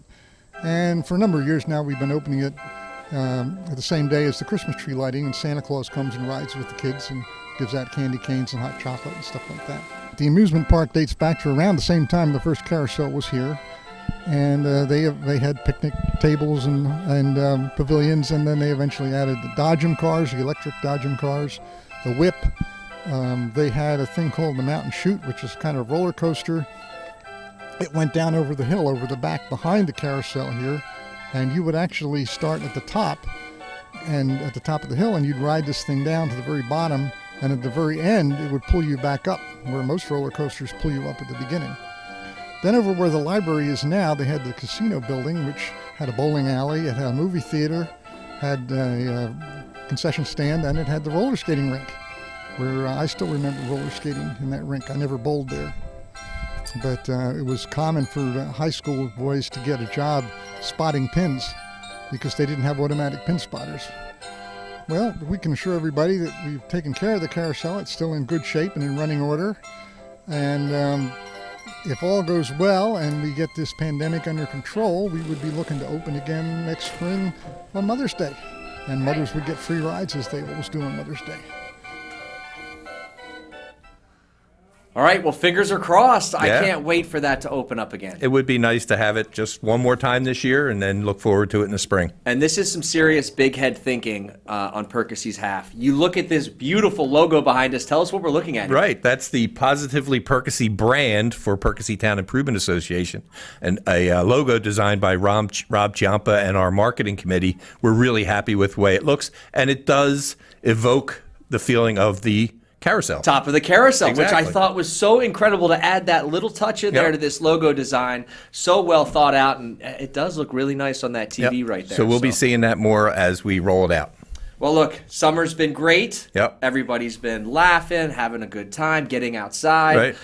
And for a number of years now, we've been opening it the same day as the Christmas tree lighting, and Santa Claus comes and rides with the kids and gives out candy canes and hot chocolate and stuff like that. The amusement park dates back to around the same time the first carousel was here, and they had picnic tables and pavilions, and then they eventually added the Dodgem cars, the electric Dodgem cars, the whip. They had a thing called the Mountain Chute, which is kind of a roller coaster. It went down over the hill, over the back behind the carousel here, and you would actually start at the top, and at the top of the hill, and you'd ride this thing down to the very bottom, and at the very end, it would pull you back up, where most roller coasters pull you up at the beginning. Then over where the library is now, they had the casino building, which had a bowling alley, it had a movie theater, had a concession stand, and it had the roller skating rink, where I still remember roller skating in that rink. I never bowled there. But it was common for high school boys to get a job spotting pins because they didn't have automatic pin spotters. Well, we can assure everybody that we've taken care of the carousel. It's still in good shape and in running order. And if all goes well and we get this pandemic under control, we would be looking to open again next spring on Mother's Day. And mothers would get free rides as they always do on Mother's Day. All right, well, fingers are crossed. I Yeah. can't wait for that to open up again. It would be nice to have it just one more time this year and then look forward to it in the spring. And this is some serious big head thinking on Perkasie's half. You look at this beautiful logo behind us. Tell us what we're looking at here. Right, that's the Positively Perkasie brand for Perkasie Town Improvement Association, and a logo designed by Rob Ciampa and our marketing committee. We're really happy with the way it looks, and it does evoke the feeling of the carousel. Top of the carousel, Exactly. which I thought was so incredible to add that little touch in there to this logo design. So well thought out, and it does look really nice on that TV Yep. right there. So we'll be seeing that more as we roll it out. Well, look, summer's been great. Yep. Everybody's been laughing, having a good time, getting outside. Right.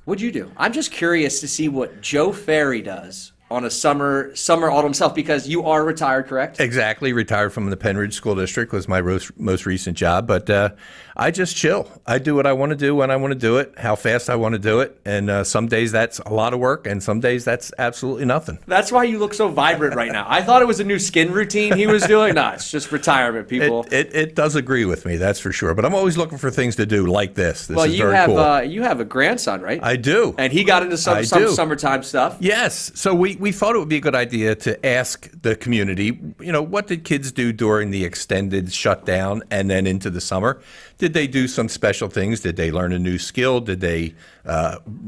What'd you do? I'm just curious to see what Joe Ferry does on a summer autumn self, because you are retired, correct? Exactly. Retired from the Pennridge School District was my most recent job. But I just chill. I do what I want to do when I want to do it, how fast I want to do it. And some days that's a lot of work, and some days that's absolutely nothing. That's why you look so vibrant right now. I thought it was a new skin routine he was doing. No, it's just retirement, people. It does agree with me, that's for sure. But I'm always looking for things to do like this. This well, is you very have cool. you have a grandson, right? I do. And he got into some summertime stuff. Yes. So we thought it would be a good idea to ask the community, what did kids do during the extended shutdown and then into the summer? Did they do some special things? Did they learn a new skill? Did they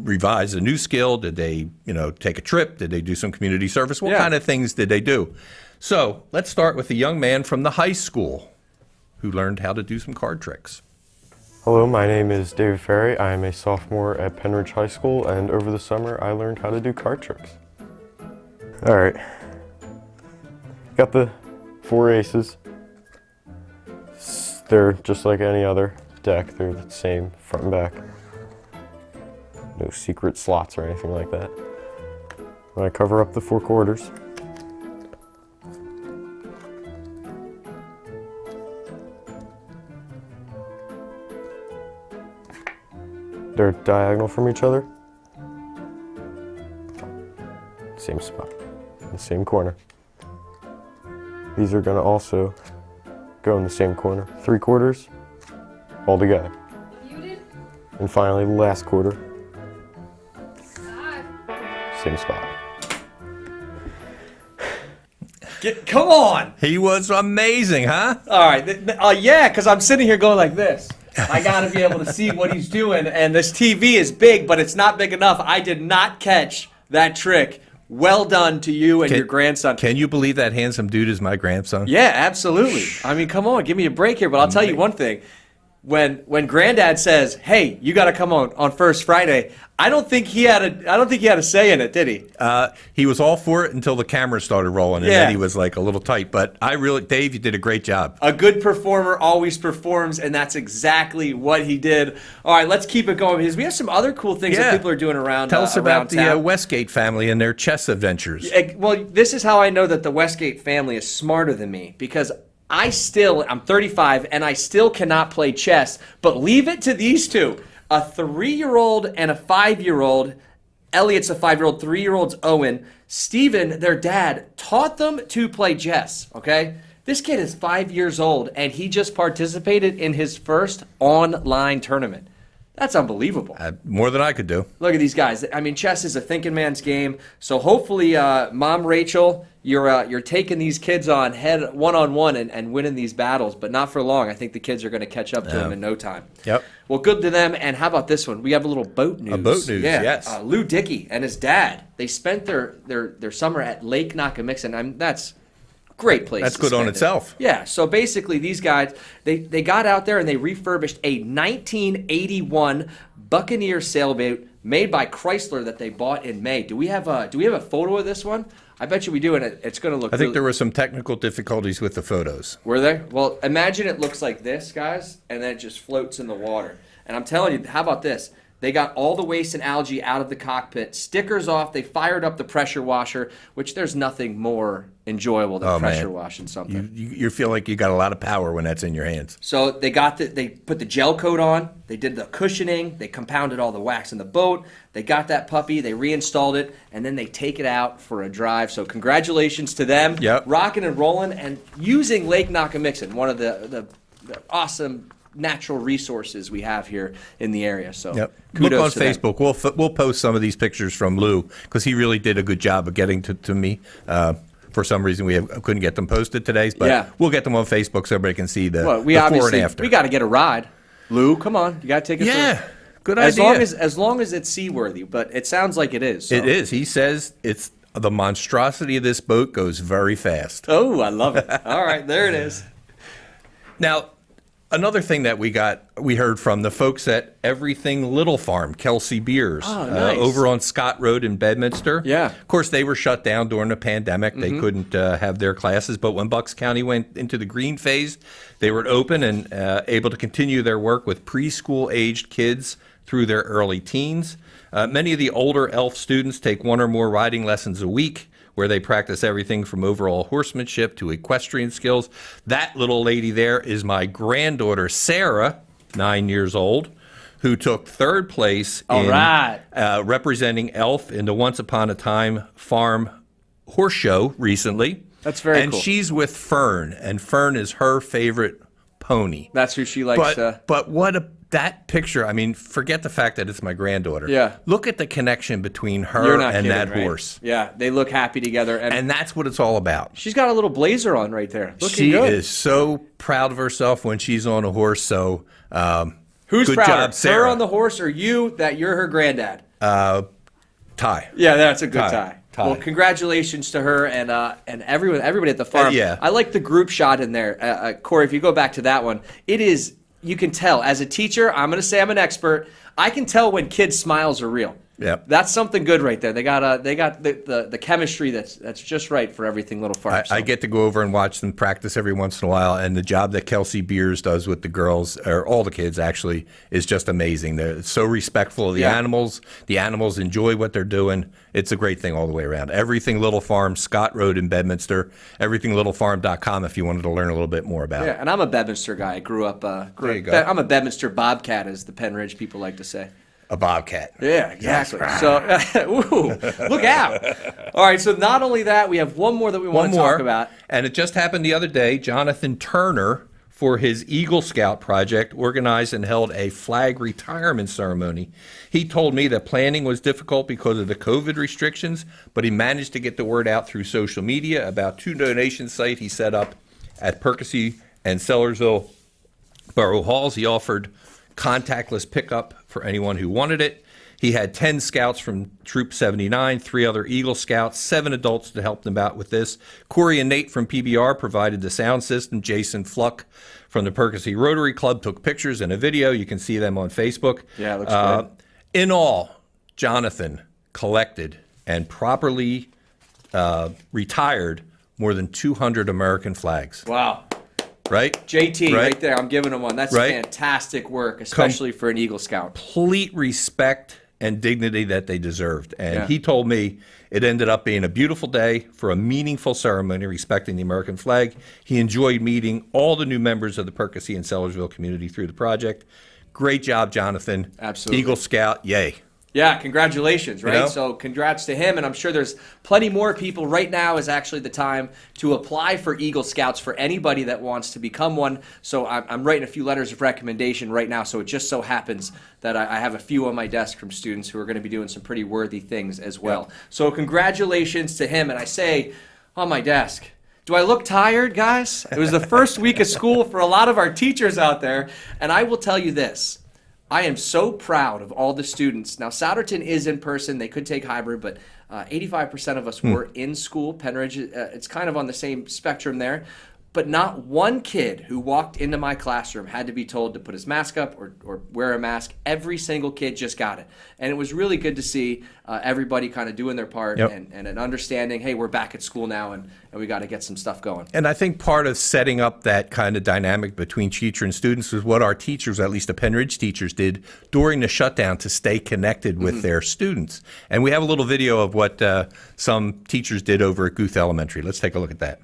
revise a new skill? Did they, take a trip? Did they do some community service? What kind of things did they do? So let's start with a young man from the high school who learned how to do some card tricks. Hello, my name is David Ferry. I am a sophomore at Pennridge High School, and over the summer I learned how to do card tricks. All right, got the 4 aces. They're just like any other deck. They're the same front and back. No secret slots or anything like that. I cover up the 4 quarters. They're diagonal from each other. Same spot, in the same corner. These are gonna also go in the same corner. 3 quarters, all together. And finally, the last quarter. Same spot. Come on. He was amazing, huh? All right. Yeah, because I'm sitting here going like this. I got to be able to see what he's doing. And this TV is big, but it's not big enough. I did not catch that trick. Well done to you and your grandson. Can you believe that handsome dude is my grandson? Yeah, absolutely. I mean, come on, give me a break here. But I'll tell you one thing. When Granddad says, "Hey, you got to come on First Friday," I don't think he had a say in it, did he? He was all for it until the camera started rolling, and then he was like a little tight. But Dave, you did a great job. A good performer always performs, and that's exactly what he did. All right, let's keep it going because we have some other cool things that people are doing around. Tell us about the town. Westgate family and their chess adventures. Well, this is how I know that the Westgate family is smarter than me, because I'm 35 and I still cannot play chess, but leave it to these two, a 3-year-old and a 5-year-old. Elliot's a 5-year-old, 3-year-old's Owen. Steven, their dad, taught them to play chess, okay? This kid is 5 years old and he just participated in his first online tournament. That's unbelievable. More than I could do. Look at these guys. I mean, chess is a thinking man's game. So hopefully, Mom Rachel, you're taking these kids on head one-on-one and winning these battles, but not for long. I think the kids are going to catch up to them in no time. Yep. Well, good to them. And how about this one? We have a little boat news. A boat news, yes. Lou Dickey and his dad, they spent their summer at Lake Nakamixon. That's great place. That's to good spend on it. itself. Yeah, so basically these guys, they got out there and they refurbished a 1981 Buccaneer sailboat made by Chrysler that they bought in May. Do we have a photo of this one? I bet you we do, and it's going to look I think there were some technical difficulties with the photos. Were there? Well, imagine it looks like this, guys, and then it just floats in the water. And I'm telling you, how about this? They got all the waste and algae out of the cockpit, stickers off, they fired up the pressure washer, which there's nothing more enjoyable than pressure washing something. You feel like you got a lot of power when that's in your hands. So they put the gel coat on, they did the cushioning, they compounded all the wax in the boat, they got that puppy, they reinstalled it, and then they take it out for a drive. So congratulations to them. Yep. Rocking and rolling and using Lake Nakamixon, one of the awesome natural resources we have here in the area. So Yep. Look kudos on to them. Facebook. We'll post some of these pictures from Lou because he really did a good job of getting to me. For some reason, couldn't get them posted today, but Yeah. we'll get them on Facebook so everybody can see the, Well, we before and obviously after. we got to get a ride. Lou, come on, you got to take us. Yeah, good as idea. as long as it's seaworthy, but it sounds like it is. So. It is. He says it's the monstrosity of this boat goes very fast. Oh, I love it. All right, there it is. Now, another thing that we heard from the folks at Everything Little Farm, Kelsey Beers, Oh, nice. over on Scott Road in Bedminster. Yeah. Of course, they were shut down during the pandemic. They couldn't have their classes, but when Bucks County went into the green phase, they were open and able to continue their work with preschool-aged kids through their early teens. Many of the older ELF students take one or more riding lessons a week, where they practice everything from overall horsemanship to equestrian skills. That little lady there is my granddaughter, Sarah, 9 years old, who took third place All in right. representing ELF in the Once Upon a Time Farm Horse Show recently. That's very and cool. she's with Fern, and Fern is her favorite pony. That's who she likes. But that picture, I mean, forget the fact that it's my granddaughter. Yeah. Look at the connection between You're her not and kidding, that right? horse. Yeah, they look happy together, And that's what it's all about. she's got a little blazer on right there. Looking She good. is so proud of herself when she's on a horse. So, Who's good prouder, job, Sarah. her on the horse or you that you're her granddad? Ty. Yeah, that's a good Ty. tie. Well, congratulations to her and everybody at the farm. Yeah. I like the group shot in there. Corey, if you go back to that one, it is, you can tell. As a teacher, I'm going to say I'm an expert. I can tell when kids' smiles are real. Yep. That's something good right there. They got the chemistry that's just right for Everything Little Farm. I get to go over and watch them practice every once in a while, and the job that Kelsey Beers does with the girls, or all the kids actually, is just amazing. They're so respectful of the animals. The animals enjoy what they're doing. It's a great thing all the way around. Everything Little Farm, Scott Road in Bedminster, everythinglittlefarm.com if you wanted to learn a little bit more about Yeah, it. and I'm a Bedminster guy. I grew up. There you go. I'm a Bedminster Bobcat, as the Pennridge people like to say. A bobcat. Yeah, exactly. So, ooh, look out. All right, so not only that, we have one more that we want to talk about. And it just happened the other day. Jonathan Turner, for his Eagle Scout project, organized and held a flag retirement ceremony. He told me that planning was difficult because of the COVID restrictions, but he managed to get the word out through social media about 2 donation sites he set up at Perkasie and Sellersville Borough Halls. He offered contactless pickup for anyone who wanted it. He had 10 scouts from Troop 79, 3 other Eagle Scouts, 7 adults to help them out with this. Corey and Nate from PBR provided the sound system. Jason Fluck from the Perkasie Rotary Club took pictures and a video. You can see them on Facebook. Yeah, it looks good. In all, Jonathan collected and properly retired more than 200 American flags. Wow. Right? JT, right there. I'm giving him one. That's Right? fantastic work, especially for an Eagle Scout. Complete respect and dignity that they deserved. And Yeah. he told me it ended up being a beautiful day for a meaningful ceremony respecting the American flag. He enjoyed meeting all the new members of the Perkasie and Sellersville community through the project. Great job, Jonathan. Absolutely. Eagle Scout, yay. Yeah, congratulations, right? You know? So congrats to him, and I'm sure there's plenty more people. Right now is actually the time to apply for Eagle Scouts for anybody that wants to become one. So I'm writing a few letters of recommendation right now, so it just so happens that I have a few on my desk from students who are going to be doing some pretty worthy things as well. So congratulations to him, and I say on my desk, do I look tired, guys? It was the first week of school for a lot of our teachers out there, and I will tell you this. I am so proud of all the students. Now, Souderton is in person. They could take hybrid, but 85% of us were in school. Pennridge, it's kind of on the same spectrum there. But not one kid who walked into my classroom had to be told to put his mask up or wear a mask. Every single kid just got it. And it was really good to see everybody kind of doing their part and an understanding, hey, we're back at school now and we got to get some stuff going. And I think part of setting up that kind of dynamic between teacher and students was what our teachers, at least the Pennridge teachers, did during the shutdown to stay connected with their students. And we have a little video of what some teachers did over at Guth Elementary. Let's take a look at that.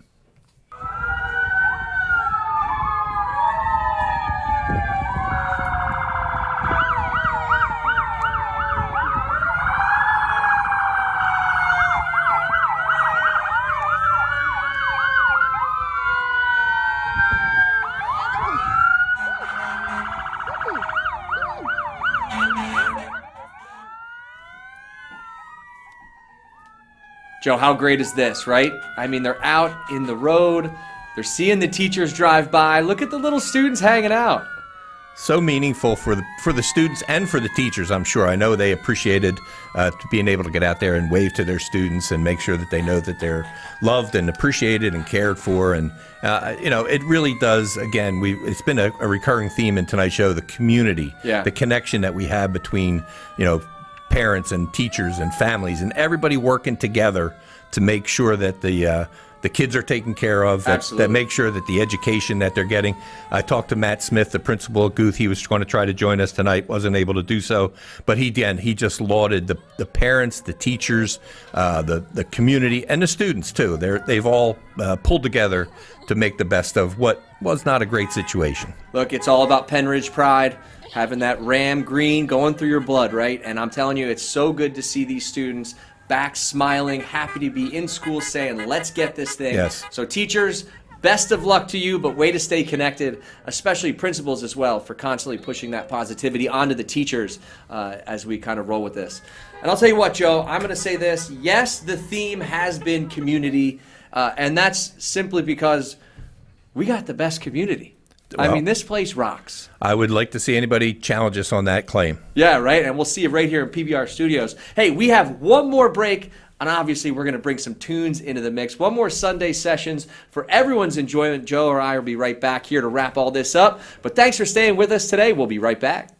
Joe, how great is this, right? I mean, they're out in the road. They're seeing the teachers drive by. Look at the little students hanging out. So meaningful for the students and for the teachers, I'm sure. I know they appreciated being able to get out there and wave to their students and make sure that they know that they're loved and appreciated and cared for. And, it really does, again, it's been a recurring theme in tonight's show, the community, the connection that we have between, parents and teachers and families and everybody working together to make sure that the kids are taken care of, that make sure that the education that they're getting. I talked to Matt Smith, the principal at Guth. He was going to try to join us tonight, wasn't able to do so. But he just lauded the parents, the teachers, the community, and the students, too. They've all pulled together to make the best of what was not a great situation. Look, it's all about Pennridge pride, having that Ram green going through your blood, right? And I'm telling you, it's so good to see these students back smiling, happy to be in school, saying, let's get this thing. Yes. So teachers, best of luck to you, but way to stay connected, especially principals as well, for constantly pushing that positivity onto the teachers as we kind of roll with this. And I'll tell you what, Joe, I'm going to say this. Yes, the theme has been community, and that's simply because we got the best community. Well, I mean, this place rocks. I would like to see anybody challenge us on that claim. Yeah, right? And we'll see you right here in PBR Studios. Hey, we have one more break, and obviously we're going to bring some tunes into the mix. One more Sunday sessions for everyone's enjoyment. Joe or I will be right back here to wrap all this up. But thanks for staying with us today. We'll be right back.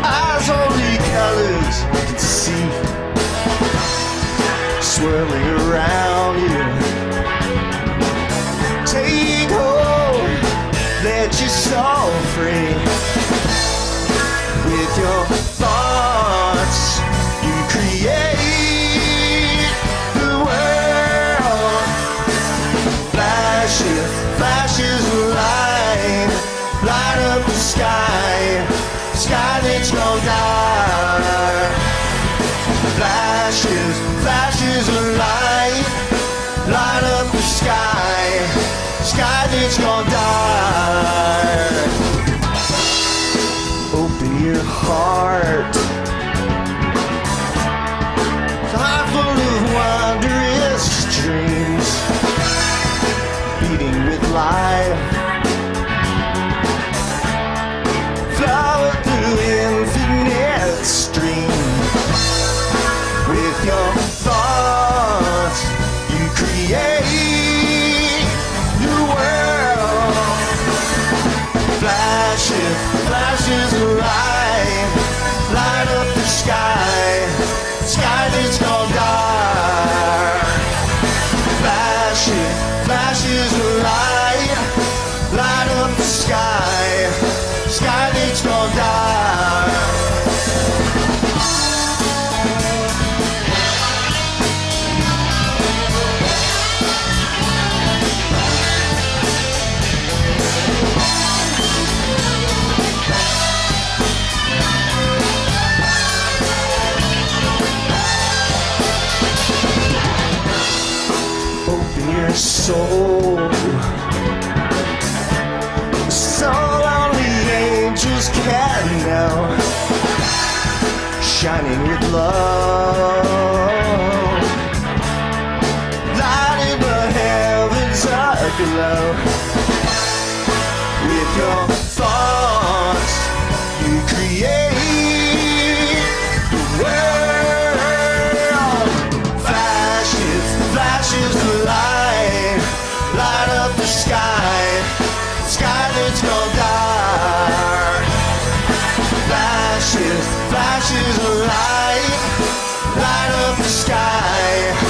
Eyes only colors you can see, swirling around you. Take hold, let your soul free. With your thoughts, you create the world. Flashes of light, light up the sky that's gone dark. Flashes of light, light up the sky that's gone dark. Open your heart, full of wondrous dreams, beating with life. Flower through infinite stream. With your thoughts, you create new world. Flashes of light, light up the sky that's gone dark. Flashes of light, light up the sky that's gone dark. Open your soul, soul only angels can know, shining with love, lighting the heavens aglow. With your thoughts, you create the world. Flashes of light, light up the sky that's gone dark. Flashes of light, light up the sky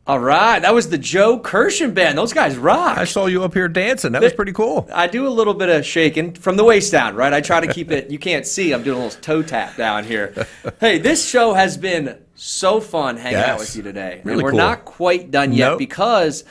All right, that was the Joe Kirshen Band. Those guys rock. I saw you up here dancing. That was pretty cool. I do a little bit of shaking from the waist down, right? I try to keep it, you can't see, I'm doing a little toe tap down here. Hey, this show has been so fun hanging out with you today. Really and we're cool. not quite done yet Nope. because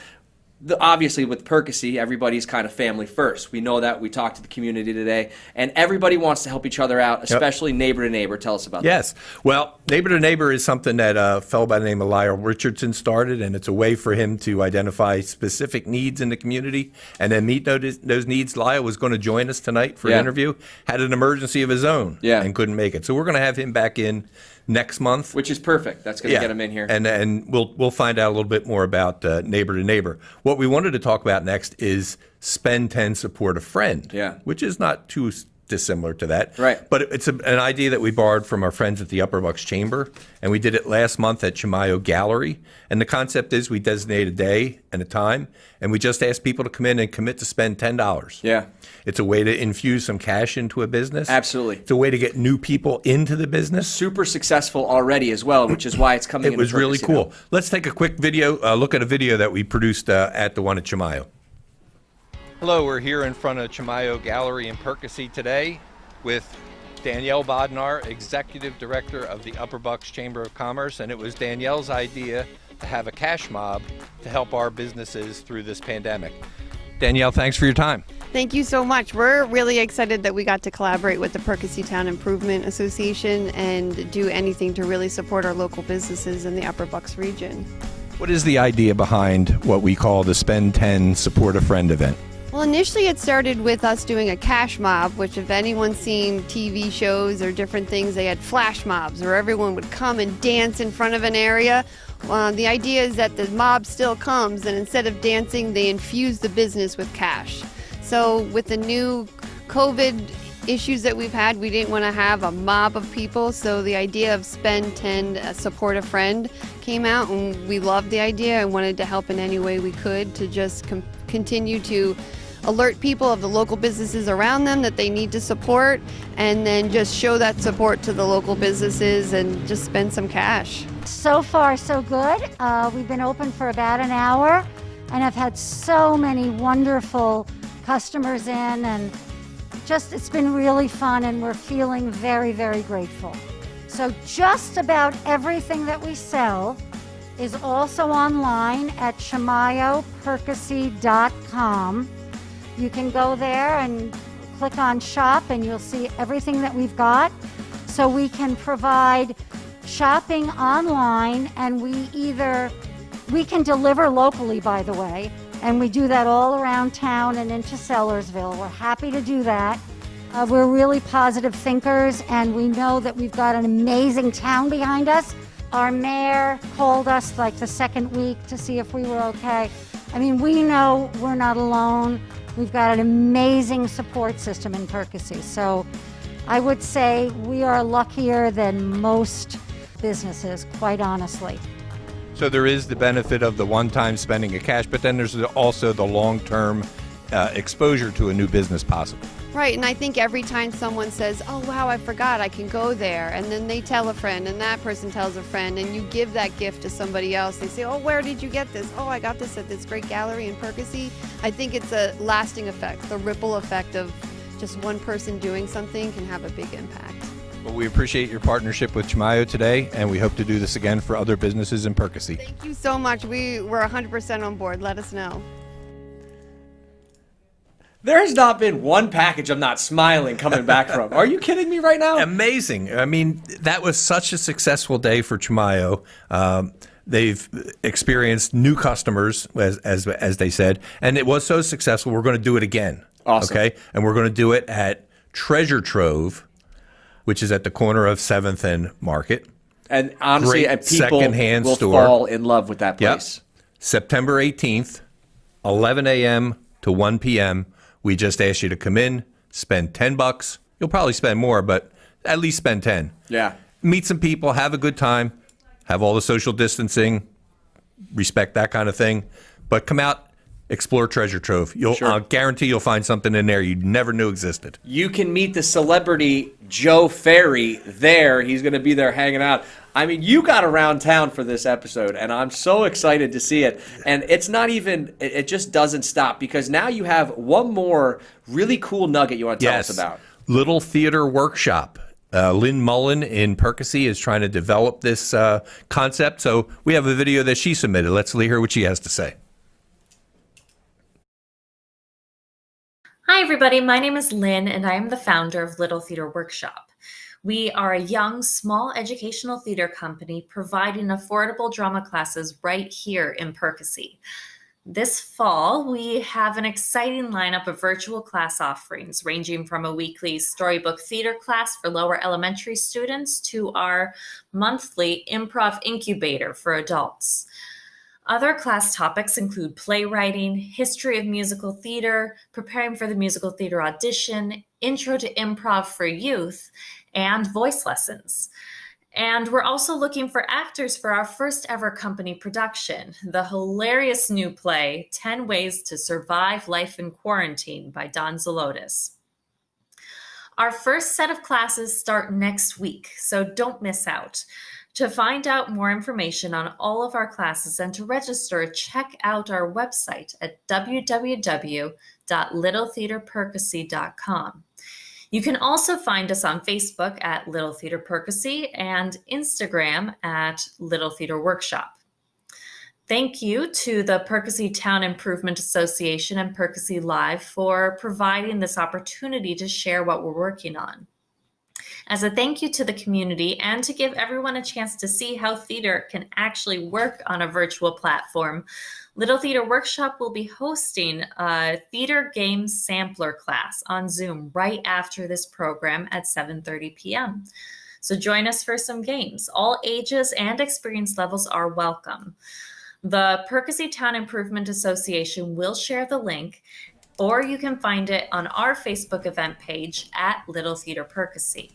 obviously with Perkasie, everybody's kind of family first. We know that. We talked to the community today, and everybody wants to help each other out, especially neighbor to neighbor. Tell us about that. Yes. Well, neighbor to neighbor is something that a fellow by the name of Lyle Richardson started, and it's a way for him to identify specific needs in the community and then meet those needs. Lyle was going to join us tonight for an interview, had an emergency of his own and couldn't make it. So we're going to have him back in next month. Which is perfect. That's going to get him in here. And we'll find out a little bit more about neighbor to neighbor. What we wanted to talk about next is spend 10, support a friend. Yeah. Which is not too dissimilar to that. Right. But it's an idea that we borrowed from our friends at the Upper Bucks Chamber, and we did it last month at Chimayo Gallery. And the concept is we designate a day and a time, and we just ask people to come in and commit to spend $10. Yeah. It's a way to infuse some cash into a business. Absolutely. It's a way to get new people into the business. Super successful already as well, which is why it's coming in. It was really Perkasie cool. now. Let's take a quick look at a video that we produced at the one at Chimayo. Hello, we're here in front of Chimayo Gallery in Perkasie today with Danielle Bodnar, Executive Director of the Upper Bucks Chamber of Commerce, and it was Danielle's idea to have a cash mob to help our businesses through this pandemic. Danielle, thanks for your time. Thank you so much. We're really excited that we got to collaborate with the Perkasie Town Improvement Association and do anything to really support our local businesses in the Upper Bucks region. What is the idea behind what we call the Spend 10 Support a Friend event? Well, initially it started with us doing a cash mob, which if anyone's seen TV shows or different things, they had flash mobs where everyone would come and dance in front of an area. The idea is that the mob still comes, and instead of dancing, they infuse the business with cash. So with the new COVID issues that we've had, we didn't want to have a mob of people, so the idea of Spend 10, Support a Friend came out, and we loved the idea and wanted to help in any way we could to just continue to alert people of the local businesses around them that they need to support, and then just show that support to the local businesses and just spend some cash. So far, so good. We've been open for about an hour and I've had so many wonderful customers in, and just it's been really fun, and we're feeling very, very grateful. So just about everything that we sell is also online at chimayoperkasie.com. You can go there and click on shop and you'll see everything that we've got. So we can provide shopping online, and we can deliver locally, by the way, and we do that all around town and into Sellersville. We're happy to do that. We're really positive thinkers, and we know that we've got an amazing town behind us. Our mayor called us like the second week to see if we were okay. I mean, we know we're not alone. We've got an amazing support system in Perkasie. So I would say we are luckier than most businesses, quite honestly. So there is the benefit of the one-time spending of cash, but then there's also the long-term exposure to a new business possible. Right, and I think every time someone says, oh wow, I forgot, I can go there, and then they tell a friend, and that person tells a friend, and you give that gift to somebody else. They say, oh, where did you get this? Oh, I got this at this great gallery in Perkasie. I think it's a lasting effect. The ripple effect of just one person doing something can have a big impact. Well, we appreciate your partnership with Chimayo today, and we hope to do this again for other businesses in Perkasie. Thank you so much. We're 100% on board. Let us know. There has not been one package I'm not smiling coming back from. Are you kidding me right now? Amazing. I mean, that was such a successful day for Chimayo. They've experienced new customers, as they said, and it was so successful, we're going to do it again. Awesome. Okay? And we're going to do it at Treasure Trove, which is at the corner of 7th and Market. And honestly, Great people secondhand will store. fall in love with that place. Yep. September 18th, 11 a.m. to 1 p.m. We just ask you to come in, spend $10. You'll probably spend more, but at least spend 10. Yeah. Meet some people, have a good time, have all the social distancing, respect that kind of thing. But come out, explore treasure trove. I'll guarantee you'll find something in there you never knew existed. You can meet the celebrity Joe Ferry there. He's going to be there hanging out. I mean, you got around town for this episode, and I'm so excited to see it. And it's not even, it just doesn't stop, because now you have one more really cool nugget you want to tell us about. Little Theater Workshop. Lynn Mullen in Perkasie is trying to develop this concept. So we have a video that she submitted. Let's hear what she has to say. Hi, everybody. My name is Lynn, and I am the founder of Little Theater Workshop. We are a young, small educational theater company providing affordable drama classes right here in Perkasie. This fall, we have an exciting lineup of virtual class offerings, ranging from a weekly storybook theater class for lower elementary students to our monthly improv incubator for adults. Other class topics include playwriting, history of musical theater, preparing for the musical theater audition, intro to improv for youth, and voice lessons. And we're also looking for actors for our first ever company production, the hilarious new play, 10 Ways to Survive Life in Quarantine by Don Zelotis. Our first set of classes start next week, so don't miss out. To find out more information on all of our classes and to register, check out our website at www.littletheaterperkasie.com. You can also find us on Facebook at Little Theater Perkasie and Instagram at Little Theater Workshop. Thank you to the Perkasie Town Improvement Association and Perkasie Live for providing this opportunity to share what we're working on. As a thank you to the community and to give everyone a chance to see how theater can actually work on a virtual platform, Little Theater Workshop will be hosting a theater games sampler class on Zoom right after this program at 7:30 p.m. So join us for some games. All ages and experience levels are welcome. The Perkasie Town Improvement Association will share the link, or you can find it on our Facebook event page at Little Theater Perkasie.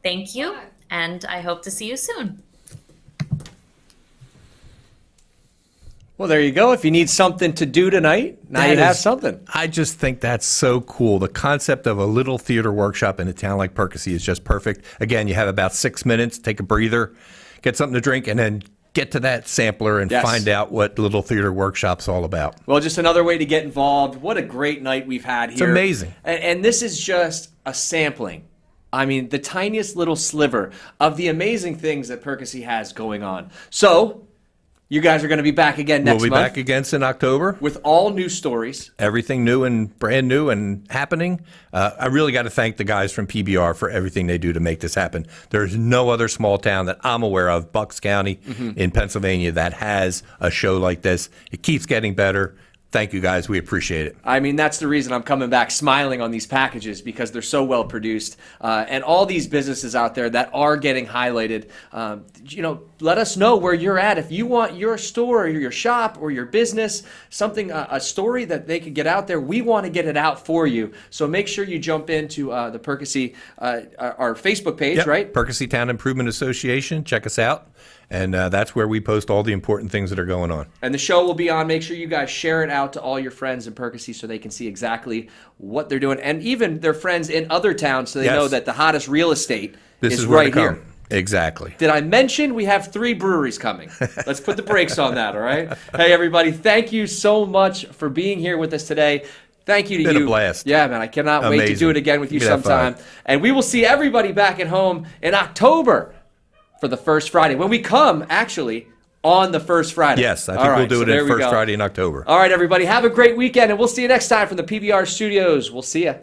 Thank you, and I hope to see you soon. Well, there you go. If you need something to do tonight, now you have something. I just think that's so cool. The concept of a little theater workshop in a town like Perkasie is just perfect. Again, you have about 6 minutes, take a breather, get something to drink, and then get to that sampler and find out what Little Theater Workshop's all about. Well, just another way to get involved. What a great night we've had here. It's amazing. And this is just a sampling. I mean, the tiniest little sliver of the amazing things that Perkasie has going on. So, you guys are going to be back again next month. We'll be back again in October. With all new stories. Everything new and brand new and happening. I really got to thank the guys from PBR for everything they do to make this happen. There's no other small town that I'm aware of, Bucks County in Pennsylvania, that has a show like this. It keeps getting better. Thank you, guys. We appreciate it. I mean, that's the reason I'm coming back smiling on these packages, because they're so well produced. And all these businesses out there that are getting highlighted, let us know where you're at. If you want your store or your shop or your business, something, a story that they could get out there, we want to get it out for you. So make sure you jump into the Perkasie, our Facebook page, right? Perkasie Town Improvement Association. Check us out. And that's where we post all the important things that are going on. And the show will be on. Make sure you guys share it out to all your friends in Perkasie so they can see exactly what they're doing. And even their friends in other towns so they know that the hottest real estate is right here. Exactly. Did I mention we have 3 breweries coming? Let's put the brakes on that, all right? Hey, everybody, thank you so much for being here with us today. Thank you to you. Been a blast. Yeah, man, I cannot wait to do it again with you sometime. And we will see everybody back at home in October for the first Friday, when we come, actually, on the first Friday. Yes, I think we'll do it in first Friday in October. All right, everybody, have a great weekend, and we'll see you next time from the PBR studios. We'll see you.